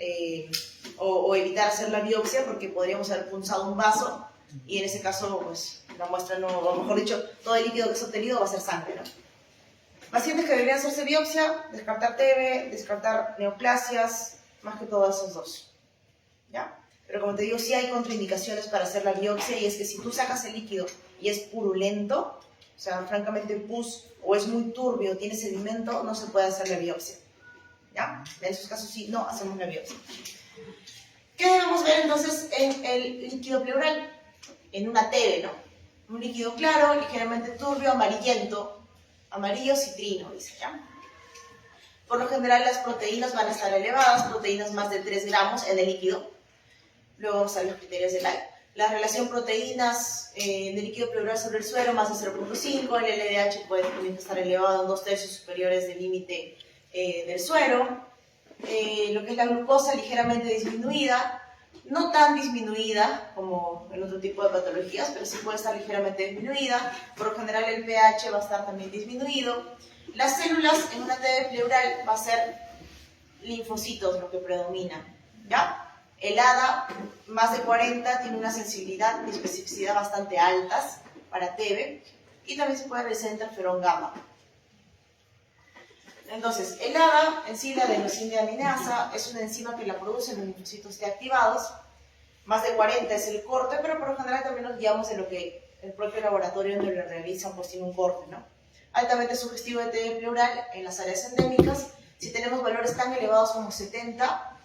o evitar hacer la biopsia porque podríamos haber punzado un vaso y en ese caso, pues, la muestra no, o mejor dicho, todo el líquido que se ha obtenido va a ser sangre, ¿no? Pacientes que deberían hacerse biopsia, descartar TB, descartar neoplasias, más que todo esos dos, ¿ya? Pero como te digo, sí hay contraindicaciones para hacer la biopsia y es que si tú sacas el líquido y es purulento, o sea, francamente pus, o es muy turbio, tiene sedimento, no se puede hacer la biopsia, ¿ya? En esos casos sí, no hacemos la biopsia. ¿Qué debemos ver entonces en el líquido pleural? En una TB, ¿no? Un líquido claro, ligeramente turbio, amarillento, amarillo citrino, dice, ¿ya? Por lo general las proteínas van a estar elevadas, proteínas más de 3 gramos en el líquido. Luego vamos a ver los criterios de la relación proteínas del líquido pleural sobre el suero, más de 0.5, el LDH puede estar elevado en 2/3 superiores del límite del suero, lo que es la glucosa ligeramente disminuida, no tan disminuida como en otro tipo de patologías, pero sí puede estar ligeramente disminuida. Por lo general el pH va a estar también disminuido. Las células en una TB pleural va a ser linfocitos lo que predomina, ¿ya? El ADA, más de 40, tiene una sensibilidad y especificidad bastante altas para TB y también se puede realizar interferón gamma. Entonces, el ADA, en sí la adenosina es una enzima que la produce en los linfocitos T activados. Más de 40 es el corte, pero por lo general también nos guiamos en lo que el propio laboratorio donde lo realizan pues tiene un corte, ¿no? Altamente sugestivo de TB pleural en las áreas endémicas. Si tenemos valores tan elevados como 70,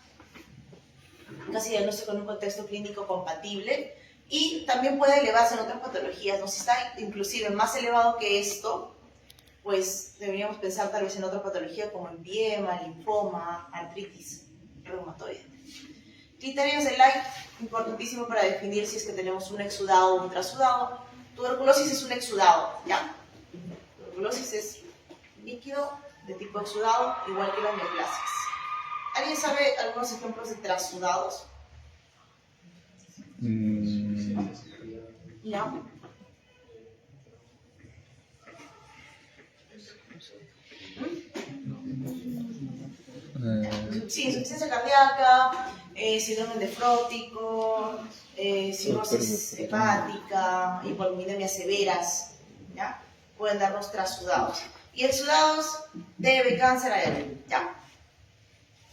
casi diagnóstico en un contexto clínico compatible, y también puede elevarse en otras patologías, ¿no? Si está inclusive más elevado que esto, pues deberíamos pensar tal vez en otra patología como empiema, linfoma, artritis reumatoide. Criterios de Light, importantísimo para definir si es que tenemos un exudado o un trasudado. Tuberculosis es un exudado, ¿ya? Tuberculosis es líquido de tipo exudado, igual que las neoplasias. ¿Alguien sabe algunos ejemplos de trasudados? ¿Ya? Sí, insuficiencia cardíaca, síndrome nefrótico, cirrosis hepática, hipolipidemias severas, ¿ya? Pueden darnos trasudados. Y exudados, TB, cáncer aéreo, ¿ya?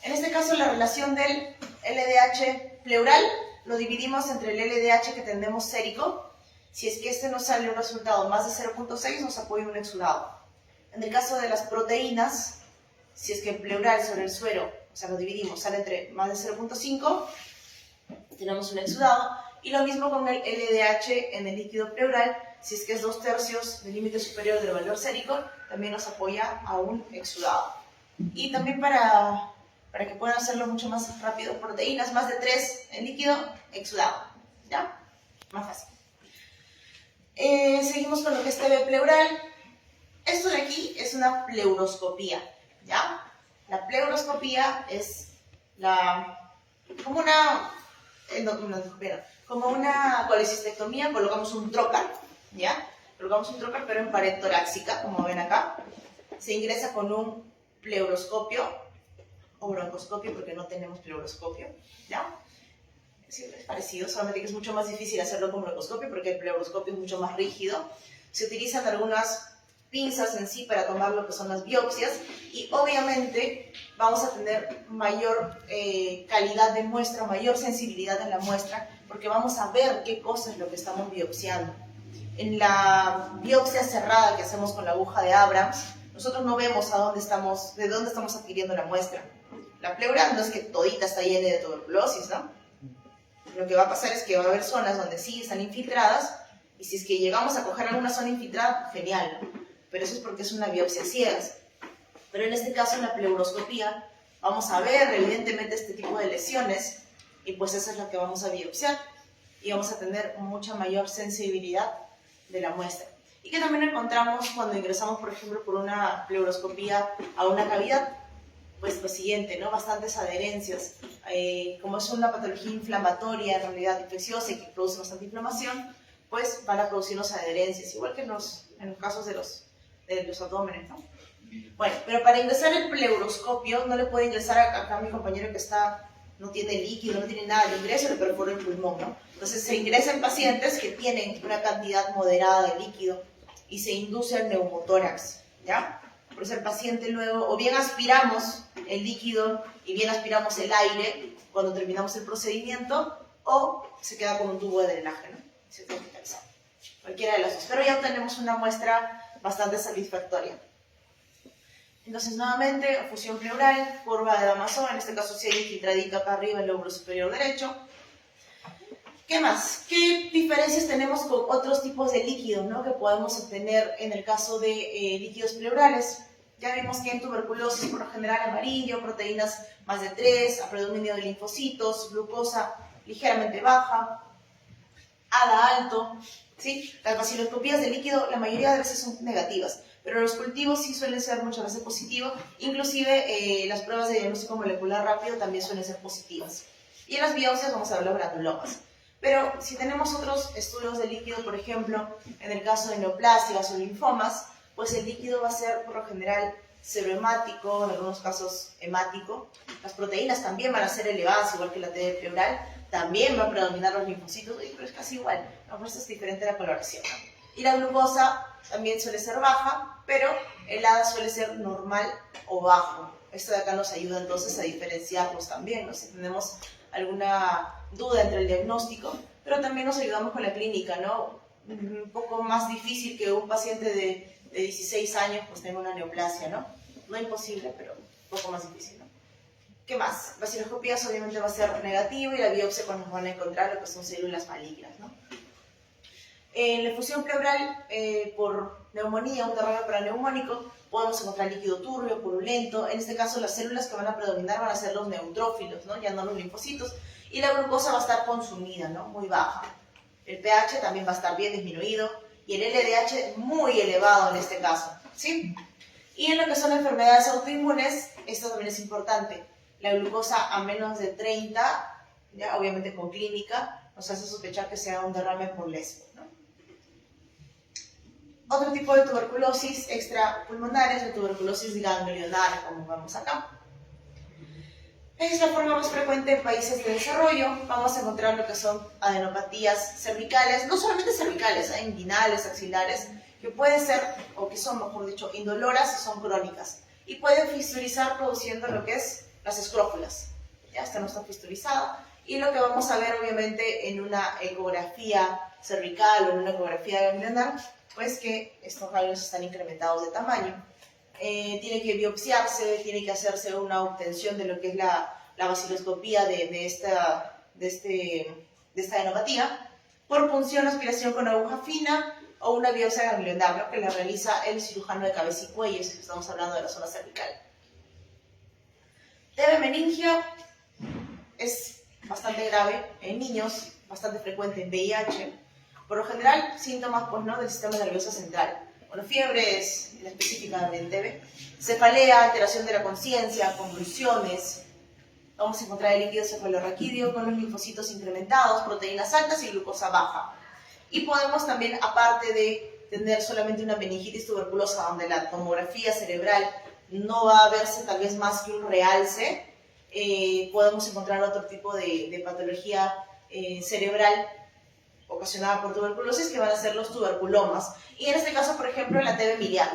En este caso, la relación del LDH pleural lo dividimos entre el LDH que tenemos sérico. Si es que este nos sale un resultado más de 0.6, nos apoya un exudado. En el caso de las proteínas, si es que el pleural sobre el suero, o sea, lo dividimos, sale entre más de 0.5, tenemos un exudado. Y lo mismo con el LDH en el líquido pleural, si es que es 2/3 del límite superior del valor sérico, también nos apoya a un exudado. Y también para que puedan hacerlo mucho más rápido, proteínas más de 3 en líquido, exudado, ¿ya? Más fácil. Seguimos con lo que es TB pleural. Esto de aquí es una pleuroscopía, ¿ya? La pleuroscopía es como una colecistectomía. Colocamos un trocar, ¿ya? Colocamos un trocar, pero en pared torácica, como ven acá. Se ingresa con un pleuroscopio o broncoscopio, porque no tenemos pleuroscopio, ¿ya? Sí, es parecido, solamente que es mucho más difícil hacerlo con broncoscopio porque el pleuroscopio es mucho más rígido. Se utilizan algunas pinzas en sí para tomar lo que son las biopsias, y obviamente vamos a tener mayor calidad de muestra, mayor sensibilidad en la muestra, porque vamos a ver qué cosa es lo que estamos biopsiando. En la biopsia cerrada que hacemos con la aguja de Abrams, nosotros no vemos de dónde estamos adquiriendo la muestra. La pleura no es que todita está llena de tuberculosis, ¿no? Lo que va a pasar es que va a haber zonas donde sí están infiltradas, y si es que llegamos a coger alguna zona infiltrada, genial, ¿no? Pero eso es porque es una biopsia ciegas. Pero en este caso, en la pleuroscopía, vamos a ver evidentemente este tipo de lesiones, y pues esa es la que vamos a biopsiar, y vamos a tener mucha mayor sensibilidad de la muestra. Y que también encontramos cuando ingresamos, por ejemplo, por una pleuroscopía a una cavidad, pues lo siguiente, ¿no? Bastantes adherencias. Como es una patología inflamatoria, en realidad infecciosa, y que produce bastante inflamación, pues van a producirnos adherencias, igual que en los casos de los abdómenes, ¿no? Bueno, pero para ingresar el pleuroscopio, no le puede ingresar acá a mi compañero que no tiene líquido, no tiene nada de ingreso, le perfora el pulmón, ¿no? Entonces se ingresa en pacientes que tienen una cantidad moderada de líquido y se induce el neumotórax, ¿ya? Por eso el paciente luego, o bien aspiramos el líquido y bien aspiramos el aire cuando terminamos el procedimiento, o se queda con un tubo de drenaje, ¿no? Se tiene que hospitalizar. Cualquiera de las dos. Pero ya obtenemos una muestra bastante satisfactoria. Entonces, nuevamente, fusión pleural, curva de Damasón, en este caso sí hay infiltradito acá arriba en el lóbulo superior derecho. ¿Qué más? ¿Qué diferencias tenemos con otros tipos de líquidos, ¿no?, que podemos obtener en el caso de líquidos pleurales? Ya vimos que en tuberculosis, por lo general amarillo, proteínas más de 3, predominio de linfocitos, glucosa ligeramente baja, ADA alto, ¿sí? Las vaciloscopías de líquido la mayoría de veces son negativas, pero los cultivos sí suelen ser muchas veces positivos, inclusive las pruebas de diagnóstico molecular rápido también suelen ser positivas. Y en las biopsias vamos a ver los granulomas. Pero si tenemos otros estudios de líquido, por ejemplo, en el caso de neoplasias o linfomas, pues el líquido va a ser por lo general serohemático, en algunos casos hemático. Las proteínas también van a ser elevadas, igual que la TB pleural. También va a predominar los linfocitos, pero es casi igual. Por eso es diferente la coloración, ¿no? Y la glucosa también suele ser baja, pero el ADA suele ser normal o bajo. Esto de acá nos ayuda entonces a diferenciarlos también, ¿no? Si tenemos alguna duda entre el diagnóstico, pero también nos ayudamos con la clínica, ¿no? Un poco más difícil que un paciente de 16 años pues tenga una neoplasia, ¿no? No imposible, pero poco más difícil, ¿no? ¿Qué más? Vaciloscopías obviamente va a ser negativo y la biopsia cuando nos van a encontrar lo que son células malignas, ¿no? En la efusión pleural por neumonía, un derrame paraneumónico, podemos encontrar líquido turbio, purulento. En este caso, las células que van a predominar van a ser los neutrófilos, ¿no? Ya no los linfocitos. Y la glucosa va a estar consumida, ¿no? Muy baja. El pH también va a estar bien disminuido y el LDH muy elevado en este caso, ¿sí? Y en lo que son enfermedades autoinmunes, esto también es importante. La glucosa a menos de 30, ya obviamente con clínica, nos hace sospechar que sea un derrame por lesbo, ¿no? Otro tipo de tuberculosis extrapulmonar es la tuberculosis ganglionar, como vemos acá. Es la forma más frecuente en países de desarrollo. Vamos a encontrar lo que son adenopatías cervicales, no solamente cervicales, inguinales, axilares, que pueden ser, o que son, mejor dicho, indoloras y son crónicas. Y pueden fisturizar produciendo lo que es las escrófulas. Ya esta no está fisturizada. Y lo que vamos a ver, obviamente, en una ecografía cervical o en una ecografía ganglionar, pues que estos rayos están incrementados de tamaño. Tiene que biopsiarse, tiene que hacerse una obtención de lo que es la vaciloscopía de esta adenopatía por punción, aspiración con aguja fina o una biopsia ganglionar, ¿no? Que la realiza el cirujano de cabeza y cuello, si estamos hablando de la zona cervical. TB meningio es bastante grave en niños, bastante frecuente en VIH. Por lo general, síntomas pues, ¿no? del sistema nervioso central. Bueno, fiebre es la específica del TB. Cefalea, alteración de la conciencia, convulsiones. Vamos a encontrar el líquido cefalorraquídeo con los linfocitos incrementados, proteínas altas y glucosa baja. Y podemos también, aparte de tener solamente una meningitis tuberculosa, donde la tomografía cerebral no va a verse tal vez más que un realce, podemos encontrar otro tipo de patología cerebral ocasionada por tuberculosis, que van a ser los tuberculomas. Y en este caso, por ejemplo, la TB miliar,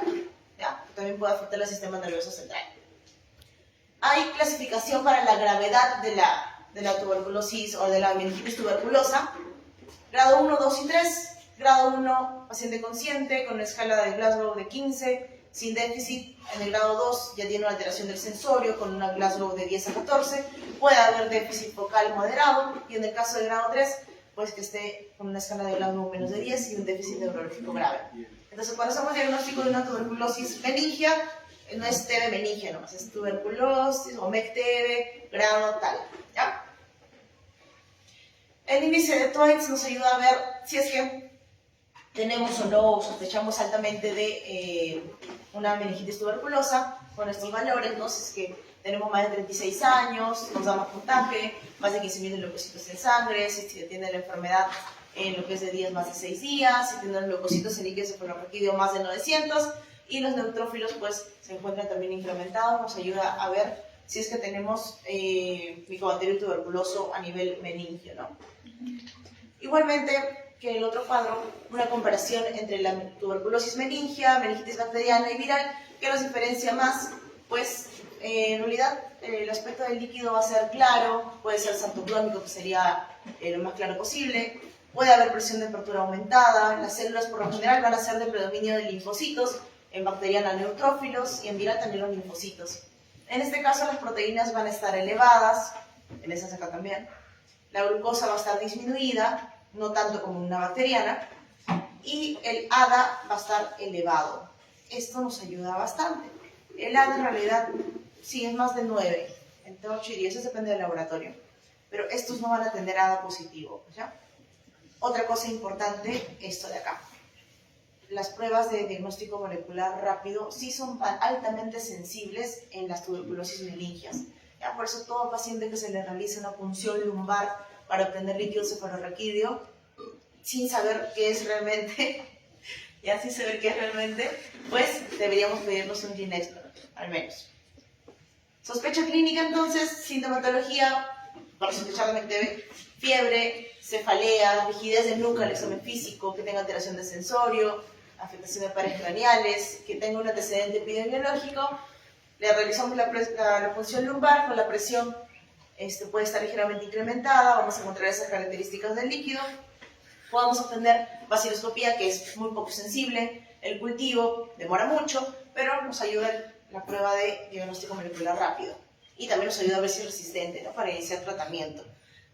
¿ya? También puede afectar el sistema nervioso central. Hay clasificación para la gravedad de la tuberculosis o de la meningitis tuberculosa. Grado 1, 2 y 3. Grado 1, paciente consciente, con una escala de Glasgow de 15, sin déficit. En el grado 2 ya tiene una alteración del sensorio, con una Glasgow de 10 a 14. Puede haber déficit focal moderado. Y en el caso de grado 3, pues que esté con una escala de Glasgow menos de 10 y un déficit neurológico grave. Entonces, cuando hacemos diagnóstico de una tuberculosis meningia, no es TB meningia nomás, es tuberculosis o MEC-TB, grado tal, ¿ya? El índice de Toews nos ayuda a ver si es que tenemos o no, o sospechamos altamente de una meningitis tuberculosa con estos valores, ¿no? Si es que tenemos más de 36 años, nos da más puntaje, más de 15.000 leucocitos en sangre, si se tiene la enfermedad en lo que es de días más de 6 días, si tiene los leucocitos en líquido cefalorraquídeo más de 900, y los neutrófilos pues se encuentran también incrementados, nos ayuda a ver si es que tenemos micobacterio tuberculoso a nivel meningio, ¿no? Igualmente que el otro cuadro, una comparación entre la tuberculosis meningia, meningitis bacteriana y viral, que nos diferencia más, pues en realidad el aspecto del líquido va a ser claro, puede ser santoclónico, que sería lo más claro posible, puede haber presión de apertura aumentada, las células por lo general van a ser de predominio de linfocitos, en bacteriana neutrófilos y en viral también los linfocitos. En este caso las proteínas van a estar elevadas, en esas acá también, la glucosa va a estar disminuida, no tanto como una bacteriana, y el ADA va a estar elevado. Esto nos ayuda bastante. El ADA en realidad sí es más de 9, entre 8 y 10, eso depende del laboratorio, pero estos no van a tener ADA positivo, ¿ya? Otra cosa importante, esto de acá. Las pruebas de diagnóstico molecular rápido sí son altamente sensibles en las tuberculosis meningias. ¿Ya? Por eso todo paciente que se le realice una punción lumbar para obtener líquido cefalorraquídeo, sin saber qué es realmente, ya sin saber qué es realmente, pues deberíamos pedirnos un gene expert, al menos. Sospecha clínica entonces, sintomatología, para sospechar de MEC-TB, fiebre, cefalea, rigidez del núcleo al examen físico, que tenga alteración de sensorio, afectación de pares craneales, que tenga un antecedente epidemiológico, le realizamos la punción lumbar con la presión, puede estar ligeramente incrementada, vamos a encontrar esas características del líquido, podemos obtener vaciloscopía, que es muy poco sensible, el cultivo demora mucho, pero nos ayuda la prueba de diagnóstico molecular rápido. Y también nos ayuda a ver si es resistente, ¿no? Para iniciar tratamiento.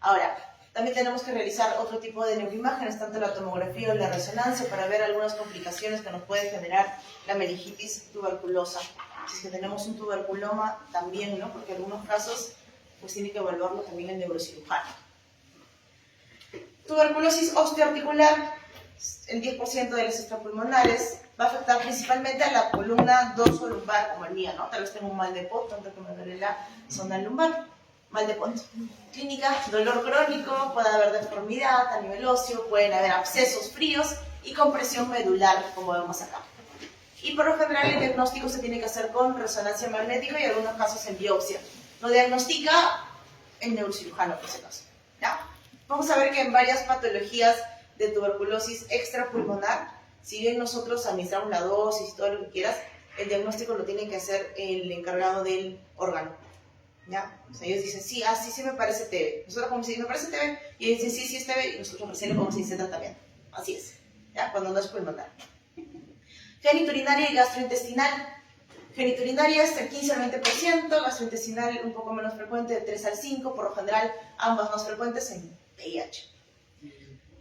Ahora, también tenemos que realizar otro tipo de neuroimágenes, tanto la tomografía o la resonancia, para ver algunas complicaciones que nos puede generar la meningitis tuberculosa. Si es que tenemos un tuberculoma, también, ¿no? Porque en algunos casos, pues tiene que evaluarlo también el neurocirujano. Tuberculosis osteoarticular, el 10% de las extrapulmonares, va a afectar principalmente a la columna dorso-lumbar, como el mío, ¿no? Tal vez tengo un mal de Pott, tanto que me duele la zona lumbar. Mal de Pott. Clínica, dolor crónico, puede haber deformidad a nivel óseo, pueden haber abscesos fríos y compresión medular, como vemos acá. Y por lo general el diagnóstico se tiene que hacer con resonancia magnética y en algunos casos en biopsia. Lo diagnostica el neurocirujano, por ese caso. ¿Ya? Vamos a ver que en varias patologías de tuberculosis extrapulmonar, si bien nosotros administramos la dosis y todo lo que quieras, el diagnóstico lo tiene que hacer el encargado del órgano. ¿Ya? O sea, ellos dicen, sí, sí me parece TB. Nosotros como si me parece TB, y ellos dicen, sí es TB, y nosotros recién le podemos decir tratamiento. Así es, ¿ya? Cuando no es pulmonar. Geniturinaria y gastrointestinal. Geniturinaria es del 15 al 20%, gastrointestinal un poco menos frecuente, de 3 al 5%, por lo general ambas más frecuentes en VIH.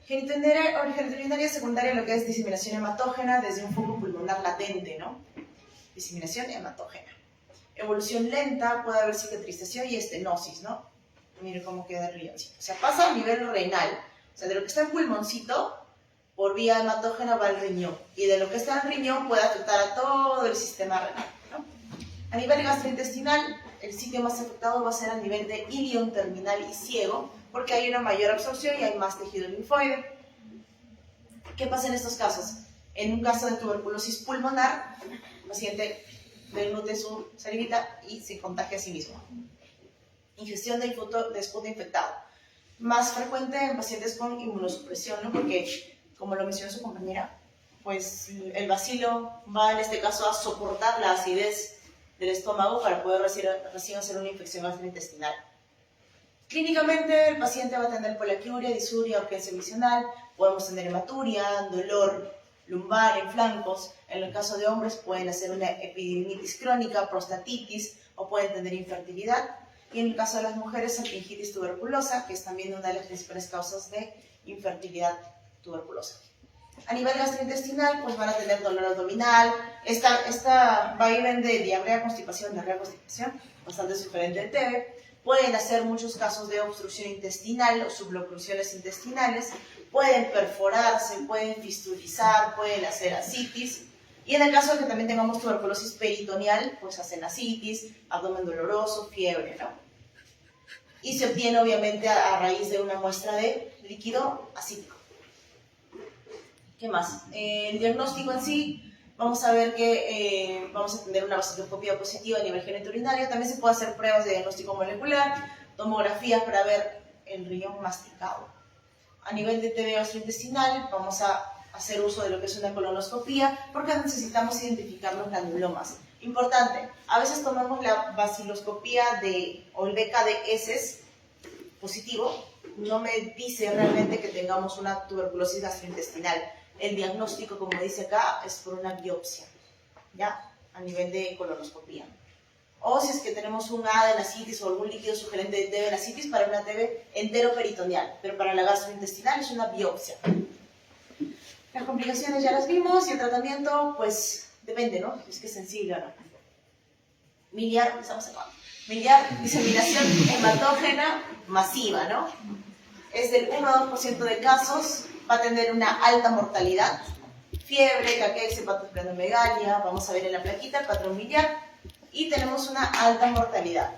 Geniturinaria secundaria, lo que es diseminación hematógena desde un foco pulmonar latente, ¿no? Diseminación hematógena. Evolución lenta, puede haber cicatrización y estenosis, ¿no? Mire cómo queda el riñoncito. O sea, pasa a nivel renal. O sea, de lo que está en pulmoncito, por vía hematógena va al riñón. Y de lo que está en riñón puede afectar a todo el sistema renal, ¿no? A nivel gastrointestinal, el sitio más afectado va a ser a nivel de ilion terminal y ciego, porque hay una mayor absorción y hay más tejido linfoide. ¿Qué pasa en estos casos? En un caso de tuberculosis pulmonar, el paciente deglute su salivita y se contagia a sí mismo. Ingestión de esputo infectado. Más frecuente en pacientes con inmunosupresión, ¿no? Porque, como lo mencionó su compañera, pues el bacilo va en este caso a soportar la acidez del estómago para poder recién hacer una infección gastrointestinal. Clínicamente, el paciente va a tener poliaquiuria, disuria, urgencia visional, podemos tener hematuria, dolor lumbar en flancos. En el caso de hombres pueden hacer una epididymitis crónica, prostatitis o pueden tener infertilidad. Y en el caso de las mujeres, salpingitis tuberculosa, que es también una de las principales causas de infertilidad tuberculosa. A nivel gastrointestinal, pues van a tener dolor abdominal, esta vaivén de diarrea, constipación, bastante sugerente del TB. Pueden hacer muchos casos de obstrucción intestinal o suboclusiones intestinales, pueden perforarse, pueden fistulizar, pueden hacer ascitis. Y en el caso de que también tengamos tuberculosis peritoneal, pues hacen ascitis, abdomen doloroso, fiebre, ¿no? Y se obtiene obviamente a raíz de una muestra de líquido ascítico. ¿Qué más? El diagnóstico en sí, vamos a ver que vamos a tener una vaciloscopía positiva a nivel geniturinario. También se puede hacer pruebas de diagnóstico molecular, tomografías para ver el riñón masticado. A nivel de TB gastrointestinal, vamos a hacer uso de lo que es una colonoscopía porque necesitamos identificar los granulomas. Importante, a veces tomamos la vaciloscopía o el BK de heces positivo, no me dice realmente que tengamos una tuberculosis gastrointestinal. El diagnóstico, como dice acá, es por una biopsia, ¿ya? A nivel de colonoscopía. O si es que tenemos un adenasitis o algún líquido sugerente de TB enasitis para una TB enteroperitoneal, pero para la gastrointestinal es una biopsia. Las complicaciones ya las vimos y el tratamiento, pues, depende, ¿no? Es que es sensible, ¿no? Miliar, estamos acá. Miliar, diseminación hematógena masiva, ¿no? Es del 1 a 2% de casos, va a tener una alta mortalidad, fiebre, caquexia, hepatosplenomegalia, vamos a ver en la plaquita el patrón miliar, y tenemos una alta mortalidad.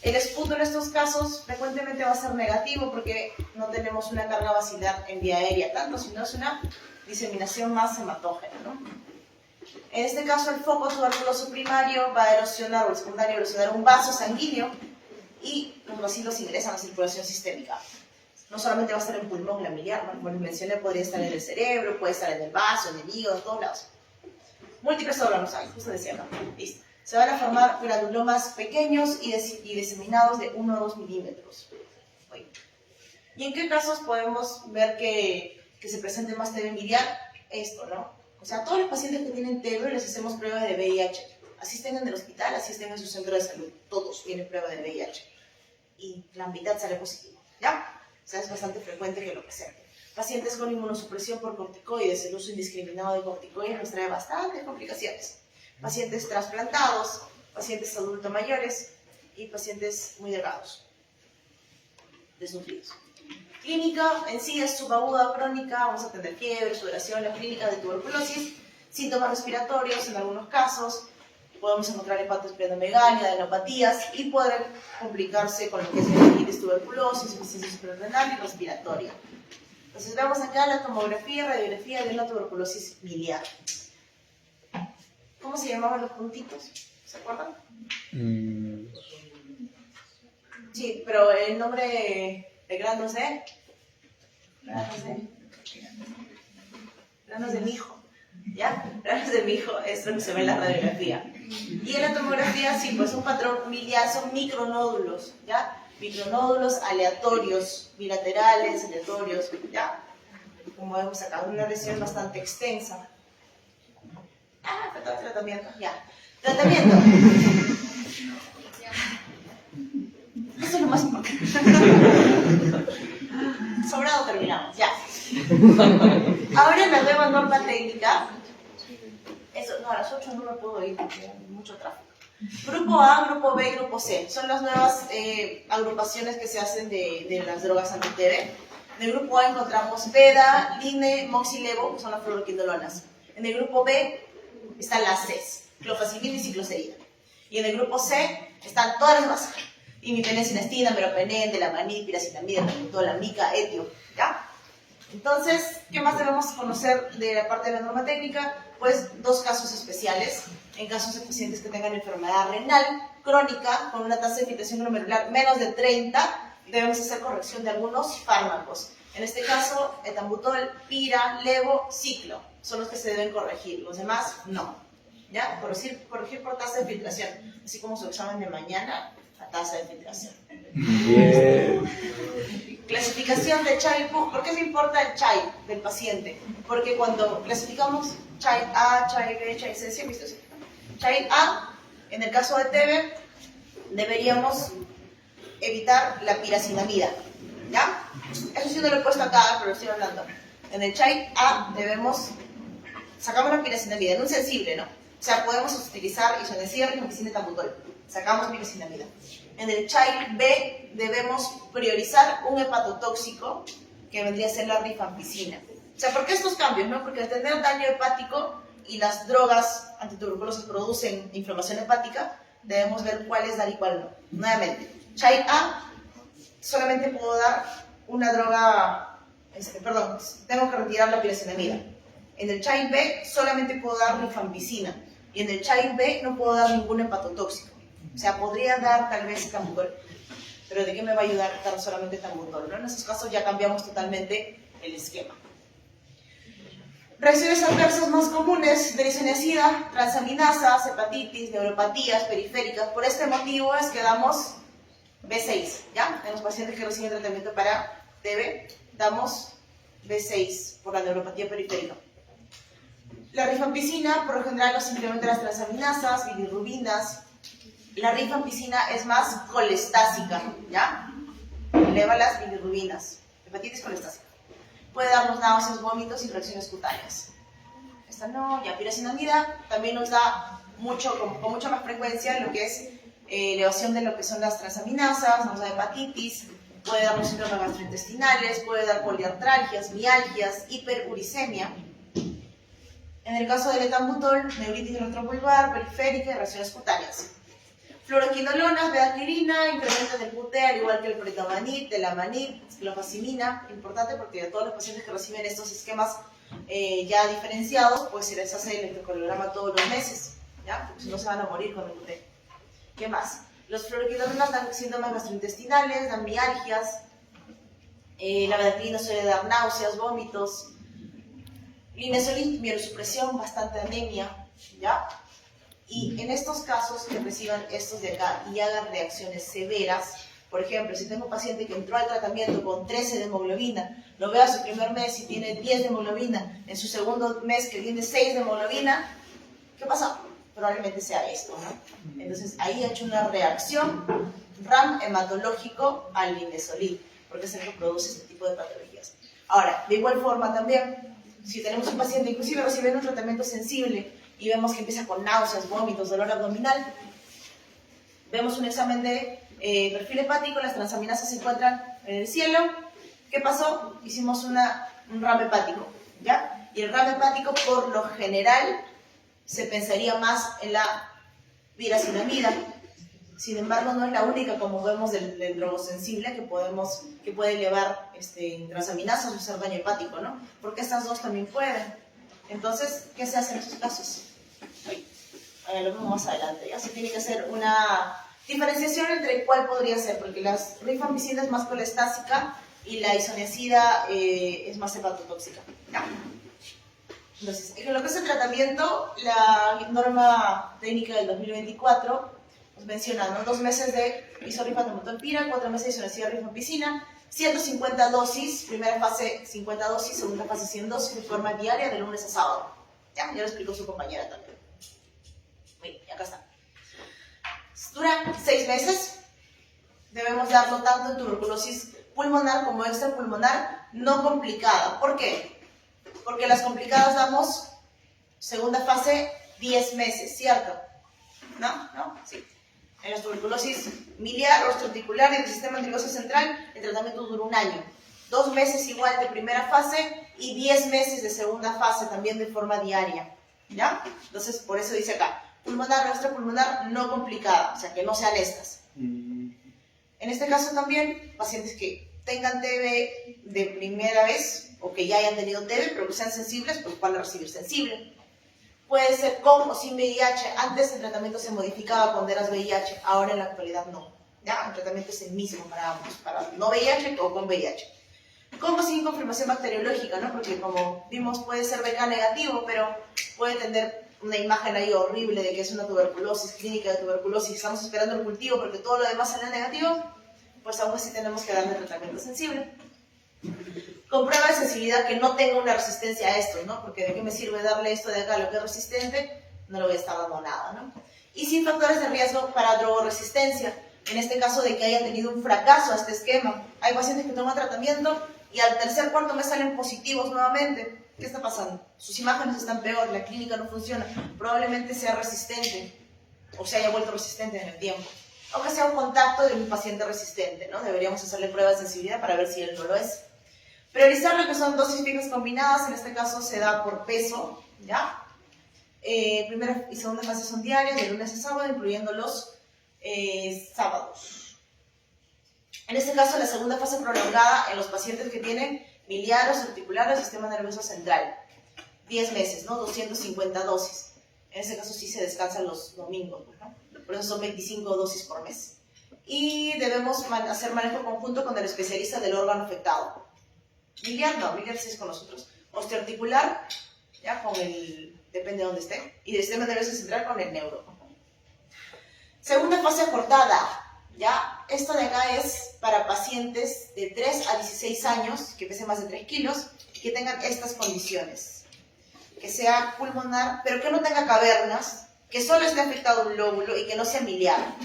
El esputo en estos casos frecuentemente va a ser negativo porque no tenemos una carga bacilar en vía aérea, tanto sino es una diseminación más hematógena, ¿no? En este caso el foco tuberculoso primario va a erosionar, o el secundario va a erosionar un vaso sanguíneo y los bacilos ingresan a la circulación sistémica. No solamente va a estar en pulmón, la miliar, ¿no? Como les mencioné, podría estar en el cerebro, puede estar en el vaso, en el hígado, en todos lados. Múltiples órganos hay, justo decía, ¿no? Listo. Se van a formar granulomas pequeños y diseminados de 1 a 2 milímetros. ¿Y en qué casos podemos ver que se presente más TB miliar? Esto, ¿no? O sea, a todos los pacientes que tienen TB les hacemos pruebas de VIH. Así estén en el hospital, así estén en su centro de salud. Todos tienen prueba de VIH. Y la mitad sale positivo, ¿ya? O sea, es bastante frecuente que lo presenten. Pacientes con inmunosupresión por corticoides, el uso indiscriminado de corticoides nos trae bastantes complicaciones. Pacientes trasplantados, pacientes adultos mayores y pacientes muy delgados, desnutridos. Clínica en sí es subaguda o crónica, vamos a tener fiebre, sudoración, la clínica de tuberculosis, síntomas respiratorios en algunos casos, podemos encontrar hepatosplenomegalia, adenopatías y pueden complicarse con lo que es meningitis, tuberculosis, insuficiencia suprarrenal y respiratoria. Entonces vemos acá la tomografía, radiografía de una tuberculosis miliar. ¿Cómo se llamaban los puntitos? ¿Se acuerdan? Sí, pero el nombre de granos de... Granos de mijo, ¿ya? Granos de mijo es lo que se ve en la radiografía. Y en la tomografía, sí, pues un patrón miliar son micronódulos, ¿ya? Micronódulos aleatorios, bilaterales, aleatorios, ¿ya? Como vemos acá, una lesión bastante extensa. Falta tratamiento, ya. Tratamiento. Eso es lo más importante. Sobrado terminamos, ya. Ahora en la nueva norma técnica, eso, no, a las 8 no me puedo ir porque hay mucho tráfico. Grupo A, Grupo B, Grupo C. Son las nuevas agrupaciones que se hacen de las drogas anti-TB. En el Grupo A encontramos Veda, Line, Moxilevo, que son las fluoroquinolonas. En el Grupo B están las Cs, clofazimina y cicloserina. Y en el Grupo C están todas las demás. Imipenem, meropenem, delamanid, piracetamida, pentola, mica, etio, ¿ya? Entonces, ¿qué más debemos conocer de la parte de la norma técnica? Pues dos casos especiales. En casos de pacientes que tengan enfermedad renal crónica, con una tasa de filtración glomerular menos de 30, debemos hacer corrección de algunos fármacos. En este caso, etambutol, pira, levo, ciclo, son los que se deben corregir. Los demás, no. ¿Ya? Corregir por tasa de filtración, así como su examen de mañana, la tasa de filtración. Clasificación de Child-Pugh. ¿Por qué me importa el Child del paciente? Porque cuando clasificamos Child A, Child B, Child C, ¿sí han visto eso? Child A, en el caso de TB, deberíamos evitar la piracinamida, ¿ya? Eso sí no lo he puesto acá, pero lo estoy hablando. En el Child A sacamos la piracinamida, en un sensible, ¿no? O sea, podemos utilizar isoniazida, rifampicina y etambutol. Sacamos piracinamida. En el Child B debemos priorizar un hepatotóxico que vendría a ser la rifampicina. O sea, ¿por qué estos cambios? ¿No? Porque al tener daño hepático y las drogas antituberculosas producen inflamación hepática, debemos ver cuál es dar y cuál no. Nuevamente, Child A, solamente puedo dar una droga, tengo que retirar la piracinamida. En el Child B solamente puedo dar rifampicina. Y en el Child B no puedo dar ningún hepatotóxico. O sea, podría dar tal vez etambutol, pero ¿de qué me va a ayudar dar solamente etambutol? ¿No? En esos casos ya cambiamos totalmente el esquema. Reacciones adversas más comunes de isoniazida, transaminasas, hepatitis, neuropatías periféricas. Por este motivo es que damos B6, ¿ya? En los pacientes que reciben tratamiento para TB, damos B6 por la neuropatía periférica. La rifampicina, por lo general, nos incrementa las transaminasas, bilirrubinas. La rifampicina es más colestásica, ¿ya? Eleva las bilirrubinas. Hepatitis colestásica. Puede darnos náuseas, vómitos y reacciones cutáneas. Esta no, ya piracinamida también nos da con mucha más frecuencia lo que es elevación de lo que son las transaminasas, nos da hepatitis, puede darnos síntomas gastrointestinales, puede dar poliartralgias, mialgias, hiperuricemia. En el caso del etambutol, neuritis retrovulvar, periférica y reacciones cutáneas. Fluoroquinolonas, bedaquilina, incrementan el QT, al igual que el pretomanid, delamanid, clofazimina, importante porque a todos los pacientes que reciben estos esquemas ya diferenciados, pues se les hace el electrocardiograma todos los meses, ¿ya? Porque si no se van a morir con el QT. ¿Qué más? Los fluoroquinolonas dan síntomas gastrointestinales, dan mialgias, la bedaquilina suele dar náuseas, vómitos, linezolid, mielosupresión, bastante anemia, ¿ya? Y en estos casos que reciban estos de acá y hagan reacciones severas, por ejemplo, si tengo un paciente que entró al tratamiento con 13 de hemoglobina, lo veo a su primer mes y tiene 10 de hemoglobina, en su segundo mes que tiene 6 de hemoglobina, ¿qué pasa? probablemente sea esto, ¿no? Entonces ahí ha hecho una reacción RAM hematológico al linezolid, porque es el que produce este tipo de patologías. Ahora, de igual forma también, si tenemos un paciente inclusive recibiendo un tratamiento sensible y vemos que empieza con náuseas, vómitos, dolor abdominal, vemos un examen de perfil hepático, las transaminasas se encuentran en el cielo. ¿Qué pasó? Hicimos un RAM hepático, ¿ya? Y el RAM hepático, por lo general, se pensaría más en la viracinamida. Sin embargo, no es la única, como vemos, del drogosensible que puede elevar transaminasas o hacer daño hepático, ¿no? Porque estas dos también pueden. Entonces, ¿qué se hace en estos casos? Lo vemos más adelante, ¿ya? Se tiene que hacer una diferenciación entre cuál podría ser, porque la rifampicina es más colestásica y la isoniazida es más hepatotóxica, ¿ya? Entonces, en lo que es el tratamiento, la norma técnica del 2024 nos menciona, ¿no? 2 meses de isorifampicina, 4 meses de isoniazida rifampicina, 150 dosis, primera fase 50 dosis, segunda fase 100 dosis de forma diaria de lunes a sábado. Ya lo explicó su compañera también. Bien, acá está. Duran 6 meses. Debemos darlo tanto en tuberculosis pulmonar como extrapulmonar no complicada. ¿Por qué? Porque las complicadas damos segunda fase 10 meses, ¿cierto? ¿No? ¿No? Sí. En la tuberculosis miliar, osteoarticular y del sistema nervioso central, el tratamiento dura 1 año. 2 meses igual de primera fase y 10 meses de segunda fase, también de forma diaria. ¿Ya? Entonces, por eso dice acá, pulmonar o extrapulmonar no complicada, o sea, que no sean estas. En este caso también, pacientes que tengan TB de primera vez o que ya hayan tenido TB, pero que sean sensibles, pues van a recibir sensible. Puede ser con o sin VIH. Antes el tratamiento se modificaba cuando eras VIH, ahora en la actualidad no. ¿Ya? El tratamiento es el mismo para ambos, para no VIH o con VIH. Con o sin confirmación bacteriológica, ¿no? Porque como vimos puede ser BK negativo, pero puede tener una imagen ahí horrible de que es una tuberculosis, clínica de tuberculosis, estamos esperando el cultivo porque todo lo demás sale negativo, pues aún así tenemos que darle tratamiento sensible. Con prueba de sensibilidad que no tenga una resistencia a esto, ¿no? Porque de qué me sirve darle esto de acá, lo que es resistente, no le voy a estar dando nada, ¿no? Y sin factores de riesgo para drogoresistencia, en este caso de que haya tenido un fracaso a este esquema. Hay pacientes que toman tratamiento y al tercer, cuarto mes salen positivos nuevamente. ¿Qué está pasando? Sus imágenes están peor, la clínica no funciona, probablemente sea resistente o se haya vuelto resistente en el tiempo. O que sea un contacto de un paciente resistente, ¿no? Deberíamos hacerle pruebas de sensibilidad para ver si él no lo es. Priorizar lo que son dosis fijas combinadas, en este caso se da por peso, ¿ya? Primera y segunda fase son diarias, de lunes a sábado, incluyendo los sábados. En este caso, la segunda fase prolongada en los pacientes que tienen miliares, articulares, sistema nervioso central. 10 meses, ¿no? 250 dosis. En este caso sí se descansan los domingos, ¿no? Por eso son 25 dosis por mes. Y debemos hacer manejo conjunto con el especialista del órgano afectado. Miliar no, miliar sí es con nosotros. Osteoarticular, ya con el, depende de dónde esté. Y del sistema nervioso central con el neuro. Segunda fase acortada. ¿Ya? Esto de acá es para pacientes de 3 a 16 años, que pesen más de 3 kilos, y que tengan estas condiciones. Que sea pulmonar, pero que no tenga cavernas, que solo esté afectado un lóbulo y que no sea miliar.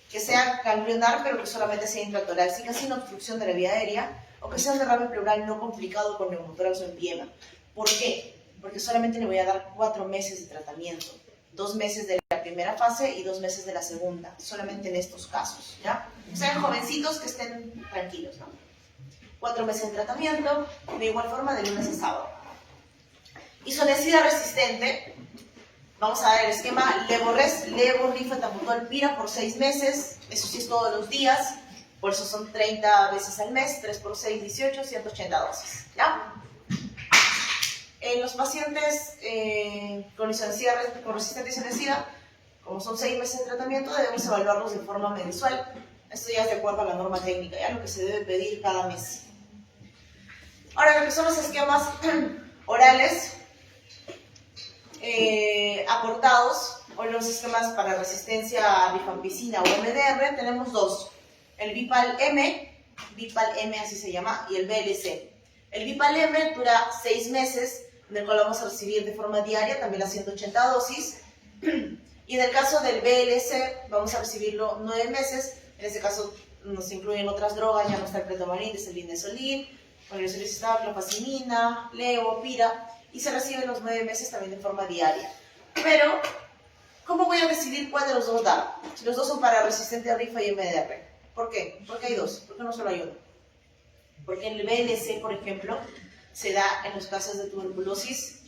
Que sea ganglionar, pero que solamente sea intratorácica, sin obstrucción de la vía aérea, o que sea un derrame pleural no complicado con neumotórax o empiema. ¿Por qué? Porque solamente le voy a dar 4 meses de tratamiento. 2 meses de la primera fase y 2 meses de la segunda, solamente en estos casos, ¿ya? Sean jovencitos que estén tranquilos, ¿no? 4 meses de tratamiento, de igual forma de lunes a sábado. Isoniazida resistente, vamos a ver el esquema levorrifetamutol pira por 6 meses, eso sí es todos los días, por eso son 30 veces al mes, 3 por 6, 18, 180 dosis, ¿ya? En los pacientes con resistente a isoniazida, como son 6 meses de tratamiento, debemos evaluarlos de forma mensual. Esto ya es de acuerdo a la norma técnica, ya lo que se debe pedir cada mes. Ahora, lo que son los esquemas orales aportados, o los esquemas para resistencia a rifampicina o MDR, tenemos 2. El Vipal-M así se llama, y el VLC. El Vipal-M dura 6 meses, en el cual vamos a recibir de forma diaria también las 180 dosis, Y en el caso del BLC, vamos a recibirlo 9 meses. En este caso nos incluyen otras drogas, ya no está el pretomarín, es el linezolid, está clofazimina, leo, pira, y se reciben los 9 meses también de forma diaria. Pero, ¿cómo voy a decidir cuál de los dos dar? Si los dos son para resistente a rifa y MDR. ¿Por qué? Porque hay dos, ¿por qué no solo hay uno? Porque el BLC, por ejemplo, se da en los casos de tuberculosis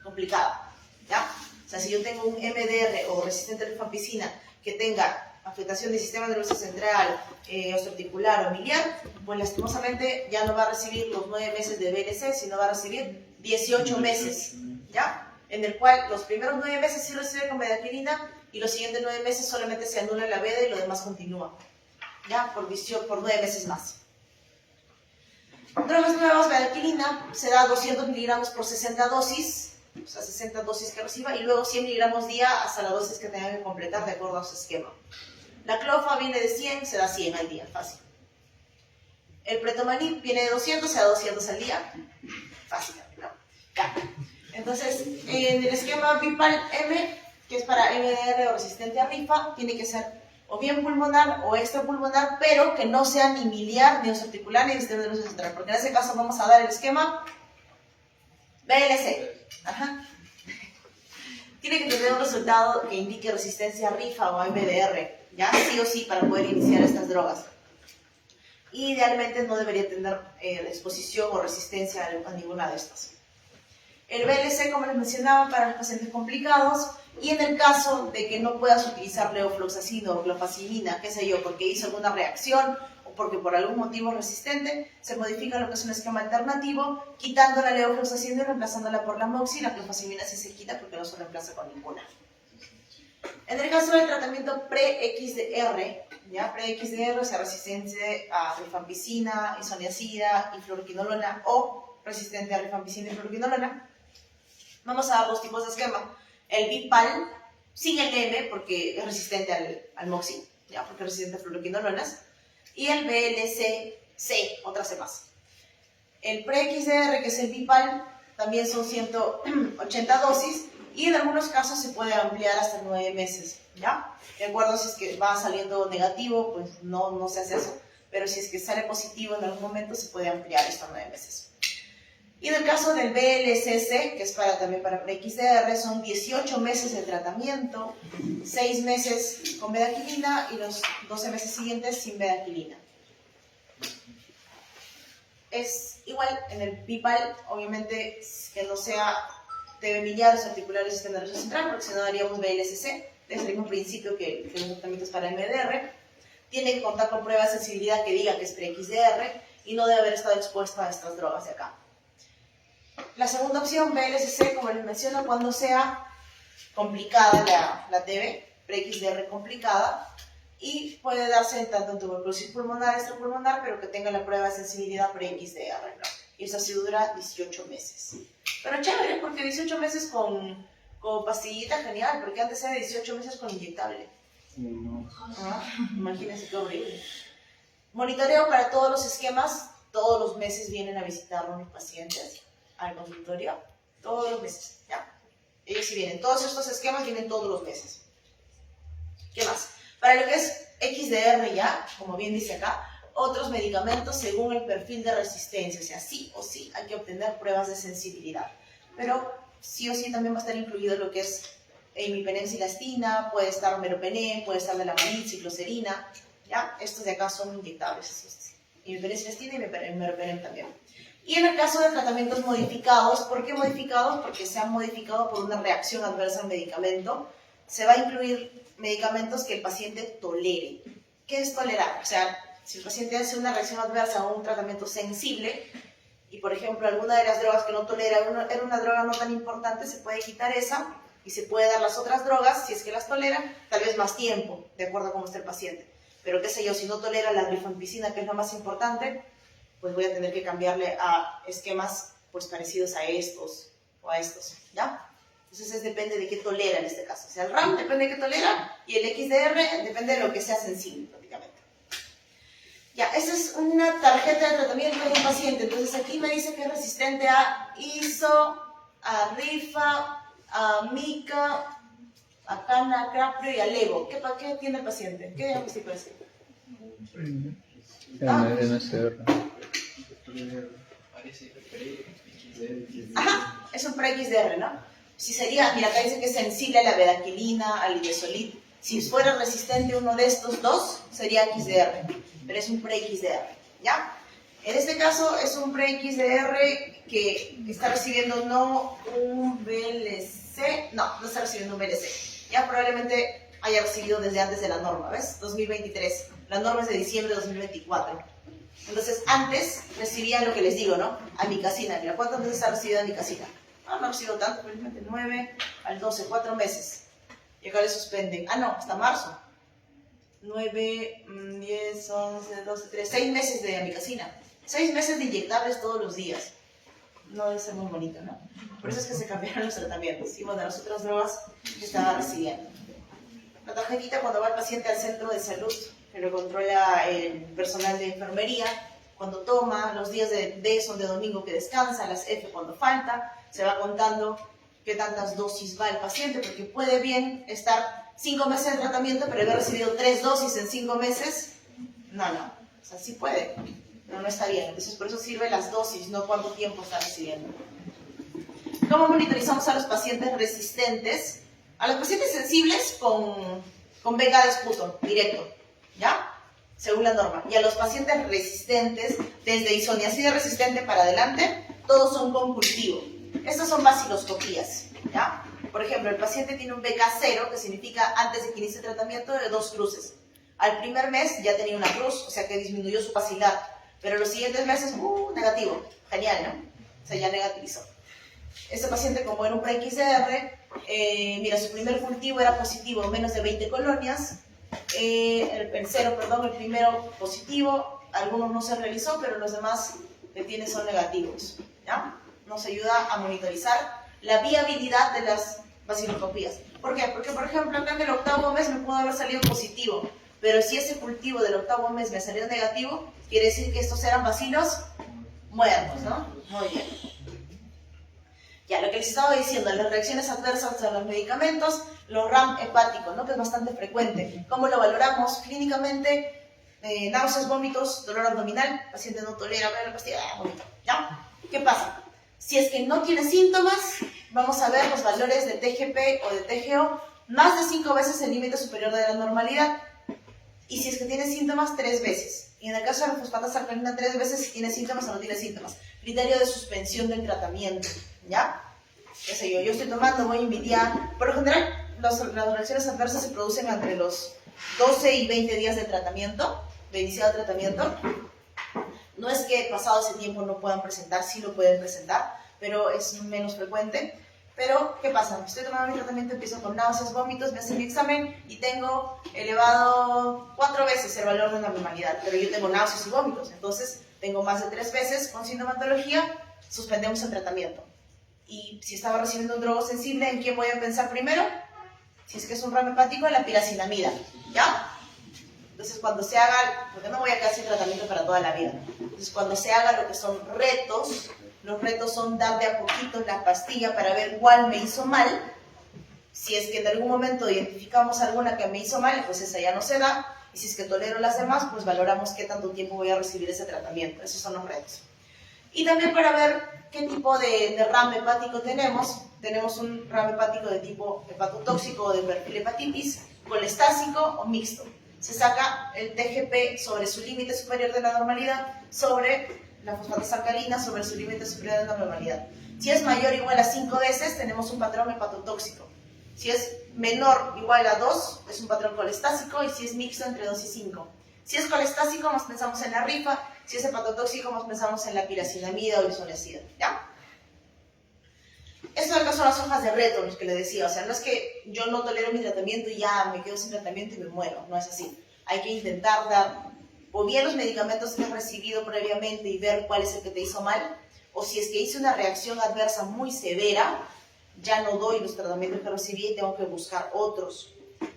complicada, ¿ya? O sea, si yo tengo un MDR o resistente a rifampicina que tenga afectación del sistema nervioso central, osteoarticular o miliar, pues lastimosamente ya no va a recibir los 9 meses de BLC, sino va a recibir 18 meses, ¿ya? En el cual los primeros 9 meses sí recibe con bedaquilina y los siguientes 9 meses solamente se anula la veda y lo demás continúa, ¿ya? Por 9 meses más. Drogas nuevas, bedaquilina, se da 200 miligramos por 60 dosis, o sea, 60 dosis que reciba, y luego 100 miligramos día hasta la dosis que tengan que completar de acuerdo a su esquema. La clofa viene de 100, se da 100 al día, fácil. El pretomanib viene de 200, se da 200 al día, fácil, ¿no? Ya. Entonces, en el esquema BIPAL-M, que es para MDR o resistente a rifa, tiene que ser o bien pulmonar o extrapulmonar, pero que no sea ni miliar, ni osteoarticular, ni sistema nervioso central, porque en ese caso vamos a dar el esquema BLC. Ajá. Tiene que tener un resultado que indique resistencia a rifa o a MDR, ya sí o sí, para poder iniciar estas drogas. Y idealmente no debería tener exposición o resistencia a ninguna de estas. El BLC, como les mencionaba, para los pacientes complicados, y en el caso de que no puedas utilizar levofloxacino o clofazimina, qué sé yo, porque hizo alguna reacción o porque por algún motivo es resistente, se modifica lo que es un esquema alternativo, quitando la levofloxacino y reemplazándola por la moxi. La clofazimina sí se quita porque no se reemplaza con ninguna. En el caso del tratamiento pre-XDR, ¿ya? Pre-XDR, o sea, resistente a rifampicina, isoniazida y fluoroquinolona, o resistente a rifampicina y fluoroquinolona, vamos a dar dos tipos de esquema. El BIPAL, sin el M, porque es resistente al moxi, ¿ya? Porque es resistente a fluoroquinolonas, y el BLC-C, otra C más. El pre-XDR, que es el BIPAL, también son 180 dosis, y en algunos casos se puede ampliar hasta 9 meses, ¿ya? De acuerdo, si es que va saliendo negativo, pues no se hace eso, pero si es que sale positivo en algún momento, se puede ampliar hasta 9 meses. Y en el caso del BLCC, que es también para pre-XDR, son 18 meses de tratamiento, 6 meses con bedaquilina y los 12 meses siguientes sin bedaquilina. Es igual en el BIPAL, obviamente que no sea de miliares articulares del sistema nervioso central, porque si no daríamos BLCC, es el mismo principio que los tratamientos para MDR. Tiene que contar con prueba de sensibilidad que diga que es pre-XDR y no debe haber estado expuesto a estas drogas de acá. La segunda opción, BLCC, como les menciono, cuando sea complicada la TB, pre-XDR complicada, y puede darse tanto en tuberculosis pulmonar, extrapulmonar, pero que tenga la prueba de sensibilidad pre-XDR, ¿no? Y eso sí dura 18 meses. Pero chévere, porque 18 meses con pastillita, genial, porque antes era 18 meses con inyectable. No. Imagínense qué horrible. Monitoreo para todos los esquemas, todos los meses vienen a visitarnos los pacientes al consultorio, todos los meses, ¿ya? Ellos sí vienen, todos estos esquemas vienen todos los meses. ¿Qué más? Para lo que es XDR ya, como bien dice acá, otros medicamentos según el perfil de resistencia, o sea, sí o sí hay que obtener pruebas de sensibilidad, pero sí o sí también va a estar incluido lo que es imipenem-cilastina, puede estar meropenem, puede estar delamanid, cicloserina, ¿ya? Estos de acá son inyectables, imipenem-cilastina y meropenem también. Y en el caso de tratamientos modificados, ¿por qué modificados? Porque se han modificado por una reacción adversa al medicamento. Se va a incluir medicamentos que el paciente tolere. ¿Qué es tolerar? O sea, si el paciente hace una reacción adversa a un tratamiento sensible, y por ejemplo alguna de las drogas que no tolera era una droga no tan importante, se puede quitar esa y se puede dar las otras drogas, si es que las tolera, tal vez más tiempo, de acuerdo a cómo esté el paciente. Pero qué sé yo, si no tolera la rifampicina, que es lo más importante, pues voy a tener que cambiarle a esquemas pues parecidos a estos o a estos, ¿ya? Entonces depende de qué tolera en este caso. O sea, el RAM depende de qué tolera y el XDR depende de lo que sea sensible prácticamente. Ya, esta es una tarjeta de tratamiento de un paciente. Entonces aquí me dice que es resistente a ISO, a RIFA, a MICA, Acana, Craprio y Alevo. ¿Qué tiene el paciente? ¿Qué diagnóstico es? MCR. Ajá, es un pre-XDR, ¿no? Si sería, mira, acá dice que es sensible a la bedaquilina, al libesolid. Si fuera resistente uno de estos dos, sería XDR, pero es un pre-XDR, ¿ya? En este caso es un pre-XDR que está recibiendo no un VLC, no está recibiendo un VLC. Ya probablemente haya recibido desde antes de la norma, ¿ves? 2023. La norma es de diciembre de 2024. Entonces, antes recibían lo que les digo, ¿no? Amikacina. Mira, ¿cuántas veces ha recibido amikacina? No ha recibido tanto, probablemente 9 al 12, 4 meses. Y acá le suspenden. No, hasta marzo. 9, 10, 11, 12, 13, 6 meses de amikacina. 6 meses de inyectables todos los días. No debe ser muy bonito, ¿no? Por eso es que se cambiaron los tratamientos. Y bueno, las otras drogas que estaba recibiendo. La tarjetita cuando va el paciente al centro de salud, que lo controla el personal de enfermería, cuando toma, los días de D son de domingo que descansa, las F cuando falta, se va contando qué tantas dosis va el paciente, porque puede bien estar 5 meses de tratamiento, pero haber recibido 3 dosis en 5 meses, no, o sea, sí puede, pero no está bien. Entonces, por eso sirve las dosis, no cuánto tiempo está recibiendo. ¿Cómo monitorizamos a los pacientes resistentes? A los pacientes sensibles con vega de esputo, directo, ¿ya? Según la norma. Y a los pacientes resistentes, desde isoniazida resistente para adelante, todos son con cultivo. Estas son vaciloscopías, ¿ya? Por ejemplo, el paciente tiene un BK0, que significa antes de que inicie el tratamiento, de 2 cruces. Al primer mes ya tenía una cruz, o sea que disminuyó su vacilar. Pero los siguientes meses, negativo. Genial, ¿no? O sea, ya negativizó. Este paciente, como era un pre-XDR, mira, su primer cultivo era positivo, menos de 20 colonias. El primero positivo, algunos no se realizó, pero los demás que tiene son negativos, ¿ya? Nos ayuda a monitorizar la viabilidad de las vaciloscopías. ¿Por qué? Porque, por ejemplo, acá en el 8º mes me pudo haber salido positivo, pero si ese cultivo del 8º mes me salió negativo, quiere decir que estos eran bacilos muertos, ¿no? Muy bien. Ya, lo que les estaba diciendo, las reacciones adversas a los medicamentos, los RAM hepáticos, ¿no? Que es bastante frecuente. ¿Cómo lo valoramos? Clínicamente, náuseas, vómitos, dolor abdominal, el paciente no tolera ver la pastilla, vómito, ¿ya? ¿Qué pasa? Si es que no tiene síntomas, vamos a ver los valores de TGP o de TGO más de 5 veces el límite superior de la normalidad. Y si es que tiene síntomas, 3 veces. Y en el caso de la fosfatasa 3 veces si tiene síntomas o no tiene síntomas. Criterio de suspensión del tratamiento, ¿ya? Qué sé yo estoy tomando, voy a envidiar. Por lo general, las reacciones adversas se producen entre los 12 y 20 días de tratamiento, de iniciado el tratamiento. No es que pasado ese tiempo no puedan presentar, sí lo pueden presentar, pero es menos frecuente. Pero, ¿qué pasa? Estoy tomando mi tratamiento, empiezo con náuseas, vómitos, me hacen mi examen y tengo elevado 4 veces el valor de normalidad, pero yo tengo náuseas y vómitos, entonces tengo más de 3 veces con sintomatología, suspendemos el tratamiento. Y si estaba recibiendo un drogo sensible, ¿en quién voy a pensar primero? Si es que es un RAM hepático, en la piracinamida, ¿ya? Entonces, cuando se haga, porque no voy a quedar sin tratamiento para toda la vida, entonces cuando se haga lo que son retos, los retos son dar de a poquito la pastilla para ver cuál me hizo mal. Si es que en algún momento identificamos alguna que me hizo mal, pues esa ya no se da. Y si es que tolero las demás, pues valoramos qué tanto tiempo voy a recibir ese tratamiento. Esos son los retos. Y también para ver qué tipo de RAM hepático tenemos. Tenemos un RAM hepático de tipo hepatotóxico o de perfil hepatitis, colestásico o mixto. Se saca el TGP sobre su límite superior de la normalidad, sobre la fosfatasa alcalina sobre su límite superior de la normalidad. Si es mayor o igual a 5 veces, tenemos un patrón hepatotóxico. Si es menor o igual a 2, es un patrón colestásico, y si es mixto, entre 2 y 5. Si es colestásico, más pensamos en la rifa. Si es hepatotóxico, más pensamos en la piracinamida o isoniazida, ¿ya? Esto acá son las hojas de reto, los que les decía. O sea, no es que yo no tolero mi tratamiento y ya me quedo sin tratamiento y me muero. No es así. Hay que intentar dar o bien los medicamentos que has recibido previamente y ver cuál es el que te hizo mal, o si es que hice una reacción adversa muy severa, ya no doy los tratamientos que recibí y tengo que buscar otros.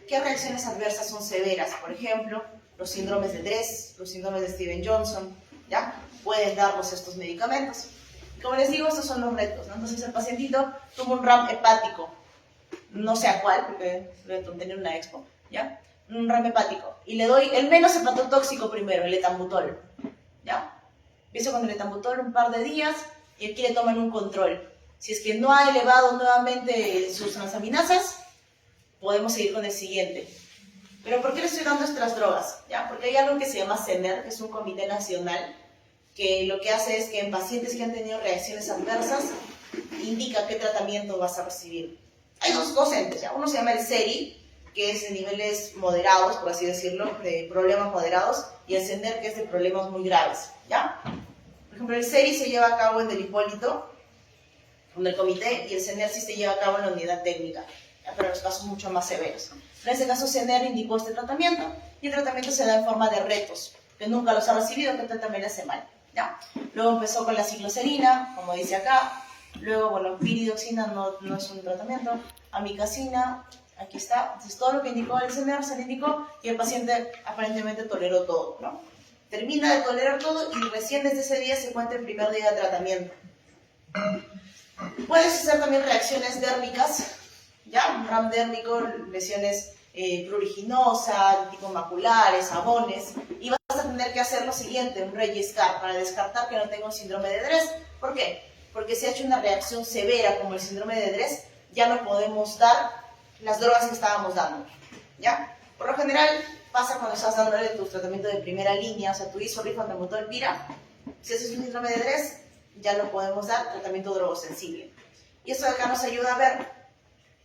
¿Qué reacciones adversas son severas? Por ejemplo, los síndromes de Dress, los síndromes de Steven-Johnson, ¿ya? Pueden darnos estos medicamentos. Como les digo, estos son los retos, ¿no? Entonces el pacientito tuvo un RAM hepático. no sé a cuál, porque voy a tener una expo, ¿ya? Un RAM hepático. Y le doy el menos hepatotóxico primero, el etambutol, ¿ya? Empiezo con el etambutol un par de días y aquí le toman un control. Si es que no ha elevado nuevamente sus transaminasas, podemos seguir con el siguiente. ¿Pero por qué le estoy dando estas drogas? ¿Ya? Porque hay algo que se llama CENER, que es un comité nacional, que lo que hace es que en pacientes que han tenido reacciones adversas, indica qué tratamiento vas a recibir. Hay dos entes, ¿ya? Uno se llama el SERI, que es de niveles moderados, por así decirlo, de problemas moderados, y el CENER, que es de problemas muy graves, ¿ya? Por ejemplo, el SERI se lleva a cabo en el Hipólito, con el comité, y el CENER sí se lleva a cabo en la unidad técnica, ¿ya? Pero en los casos mucho más severos. En este caso, CENER indicó este tratamiento, y el tratamiento se da en forma de retos, que nunca los ha recibido, que también le hace mal, ¿ya? Luego empezó con la cicloserina, como dice acá. Luego, bueno, piridoxina no es un tratamiento. Amicacina, aquí está. Entonces, todo lo que indicó el CENER se le indicó y el paciente aparentemente toleró todo, ¿no? Termina de tolerar todo y recién desde ese día se cuenta el primer día de tratamiento. Puedes hacer también reacciones dérmicas, ¿ya? Un RAM dérmico, lesiones pruriginosas, tipo maculares, sabones, y vas a tener que hacer lo siguiente, un Registrar, para descartar que no tenga un síndrome de Dres. ¿Por qué? Porque si ha hecho una reacción severa como el síndrome de Dres, ya no podemos dar las drogas que estábamos dando, ¿ya? Por lo general pasa cuando estás dándole tu tratamiento de primera línea, o sea, tu isoflurane, pira. Si haces un síndrome de Dres, ya no podemos dar tratamiento drogosensible. Y esto de acá nos ayuda a ver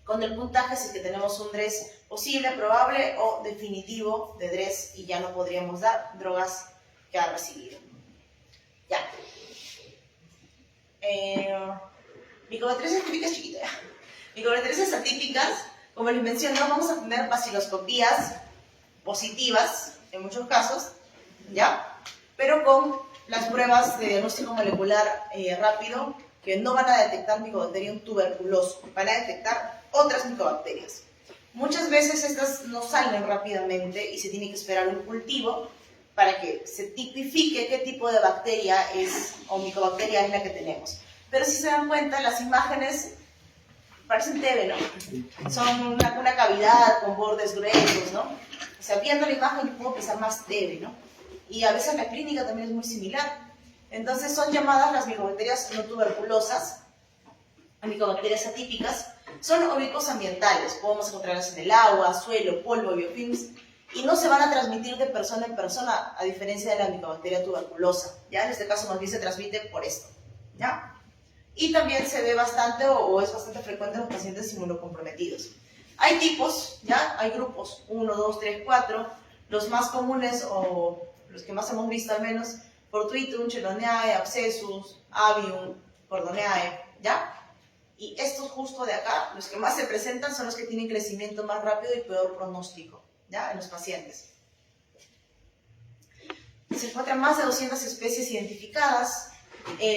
con el puntaje si es que tenemos un Dres posible, probable o definitivo de Dres y ya no podríamos dar drogas que ha recibido. Ya. Micobacterias atípicas chiquitas. Micobacterias atípicas, como les menciono, vamos a tener baciloscopías positivas en muchos casos, ¿ya? Pero con las pruebas de diagnóstico molecular rápido, que no van a detectar Mycobacterium tuberculoso, van a detectar otras micobacterias. Muchas veces estas no salen rápidamente y se tiene que esperar un cultivo para que se tipifique qué tipo de bacteria es o micobacteria es la que tenemos. Pero si se dan cuenta, las imágenes parecen TB, ¿no? Son una cavidad con bordes gruesos, ¿no? O sea, viendo la imagen yo puedo pensar más TB, ¿no? Y a veces la clínica también es muy similar. Entonces son llamadas las micobacterias no tuberculosas, micobacterias atípicas. Son ovípos ambientales, podemos encontrarlas en el agua, suelo, polvo, biofilms, y no se van a transmitir de persona en persona, a diferencia de la micobacteria tuberculosa, ¿ya? En este caso más bien se transmite por esto, ¿ya? Y también se ve bastante o es bastante frecuente en los pacientes inmunocomprometidos. Hay tipos, ¿ya? Hay grupos, 1, 2, 3, 4, los más comunes o los que más hemos visto al menos, Portuitum, Cheloneae, Abscessus, Avium, Cordoneae, ¿ya? Y estos justo de acá, los que más se presentan son los que tienen crecimiento más rápido y peor pronóstico, ¿ya? En los pacientes. Se encuentran más de 200 especies identificadas.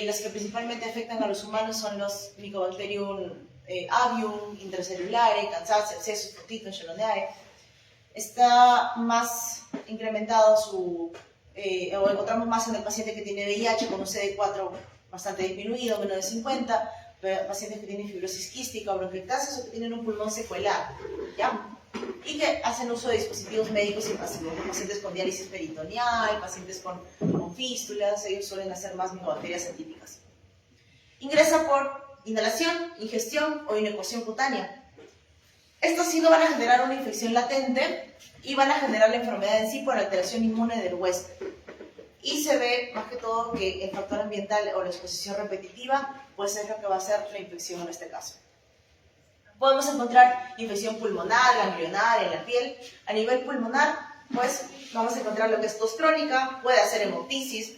Las que principalmente afectan a los humanos son los Mycobacterium avium, intracelulares, Kansas, Abscessus, Portuitum, Cheloneae. Está más incrementado o encontramos más en el paciente que tiene VIH con un CD4 bastante disminuido, menos de 50, pacientes que tienen fibrosis quística o bronquiectasis o que tienen un pulmón secuelar, ¿ya? Y que hacen uso de dispositivos médicos invasivos, pacientes con diálisis peritoneal, pacientes con fístulas, ellos suelen hacer más micobacterias atípicas. Ingresa por inhalación, ingestión o inecuación cutánea. Estos sí no van a generar una infección latente y van a generar la enfermedad en sí por alteración inmune del huésped. Y se ve más que todo que el factor ambiental o la exposición repetitiva puede ser lo que va a hacer la infección en este caso. Podemos encontrar infección pulmonar, ganglionar en la piel. A nivel pulmonar, pues vamos a encontrar lo que es tos crónica, puede hacer hemoptisis,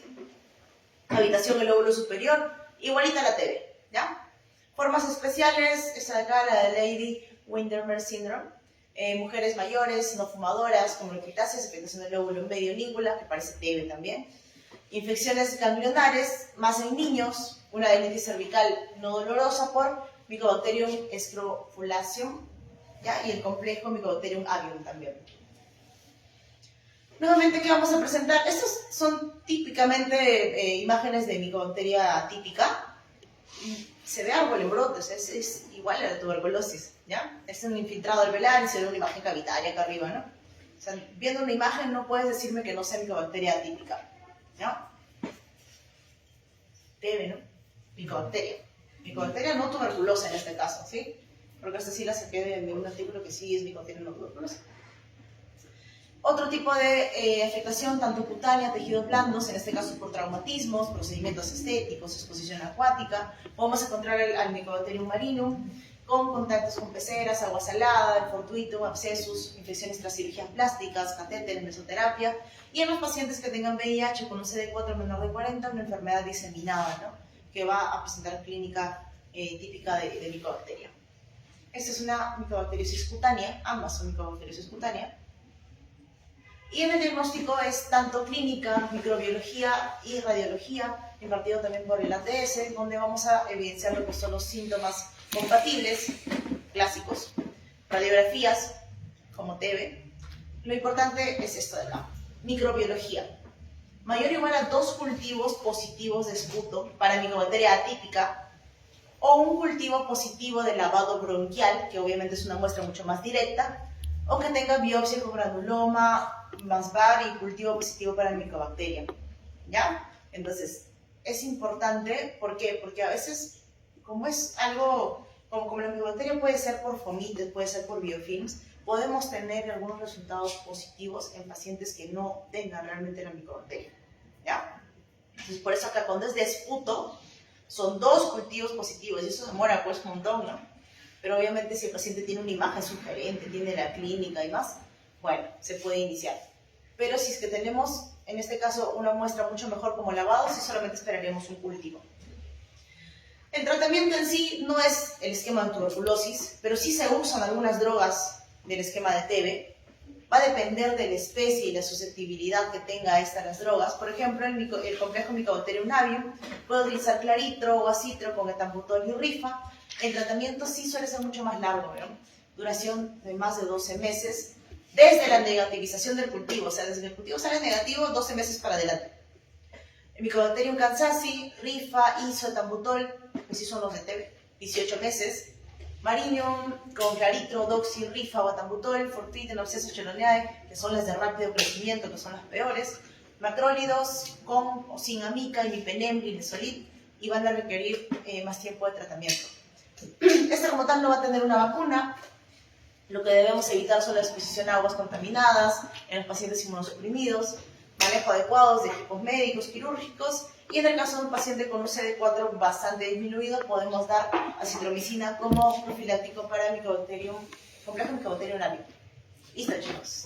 cavitación del lóbulo superior, igualita a la TB, ¿ya? Formas especiales, esta de acá, la de Lady Windermere Syndrome. Mujeres mayores, no fumadoras, con bronquiectasis, afectación del lóbulo medio língula, que parece TB también. Infecciones ganglionares, más en niños, una adenitis cervical no dolorosa por Mycobacterium scrofulaceum, ¿ya? Y el complejo Mycobacterium avium también. Nuevamente, ¿qué vamos a presentar? Estas son típicamente imágenes de micobacteria típica. se ve árbol en brotes, es igual a la tuberculosis, ¿ya? Es un infiltrado alveolar y se ve una imagen cavitaria acá arriba, ¿no? O sea, viendo una imagen no puedes decirme que no sea micobacteria atípica, ¿no? TB, ¿no? Micobacteria. Micobacteria no tuberculosa en este caso, ¿sí? Porque esta sí la saqué de un artículo que sí es micobacteria no tuberculosa. Otro tipo de afectación, tanto cutánea, tejidos blandos, en este caso por traumatismos, procedimientos estéticos, exposición acuática. Podemos encontrar al Mycobacterium marinum con contactos con peceras, agua salada, el fortuito, abscesos, infecciones tras cirugías plásticas, catéteres, mesoterapia. Y en los pacientes que tengan VIH con un CD4 menor de 40, una enfermedad diseminada, ¿no? Que va a presentar clínica típica de micobacteria. Esta es una micobacteriosis cutánea, ambas son micobacteriosis cutánea. Y en el diagnóstico es tanto clínica, microbiología y radiología, impartido también por el ATS, donde vamos a evidenciar lo que son los síntomas compatibles, clásicos, radiografías, como TB. Lo importante es esto de acá, microbiología. Mayor o igual a 2 cultivos positivos de esputo para micobacteria atípica, o un cultivo positivo de lavado bronquial, que obviamente es una muestra mucho más directa, o que tenga biopsia con granuloma, MASBAR y cultivo positivo para micobacteria, ¿ya? Entonces, es importante, ¿por qué? Porque a veces, como es algo, como la micobacteria puede ser por fomites, puede ser por biofilms, podemos tener algunos resultados positivos en pacientes que no tengan realmente la micobacteria, ¿ya? Entonces, por eso acá cuando es de esputo, son 2 cultivos positivos, y eso demora pues un montón, ¿no? Pero obviamente si el paciente tiene una imagen sugerente, tiene la clínica y más, bueno, se puede iniciar. Pero si es que tenemos, en este caso, una muestra mucho mejor como lavado, sí solamente esperaríamos un cultivo. El tratamiento en sí no es el esquema de tuberculosis, pero sí se usan algunas drogas del esquema de TB. Va a depender de la especie y la susceptibilidad que tenga esta a las drogas. Por ejemplo, el complejo Mycobacterium avium puede utilizar claritro o acitro con etambutol y rifa. El tratamiento sí suele ser mucho más largo, ¿no? Duración de más de 12 meses, desde la negativización del cultivo, o sea, desde que el cultivo sale negativo, 12 meses para adelante. El Mycobacterium kansasi, rifa, iso, etambutol, que sí son los de TB, 18 meses. Marinium con claritro, doxy, rifa o etambutol, fortuito, abscesos, cheloneae, que son las de rápido crecimiento, que son las peores. Macrólidos con o sin amica, imipenem, linezolid, y van a requerir más tiempo de tratamiento. Esta como tal no va a tener una vacuna. Lo que debemos evitar son la exposición a aguas contaminadas en los pacientes inmunosuprimidos, manejo adecuado de equipos médicos, quirúrgicos, y en el caso de un paciente con un CD4 bastante disminuido, podemos dar acitromicina como profiláctico para complejo Mycobacterium avium. Listo, chicos.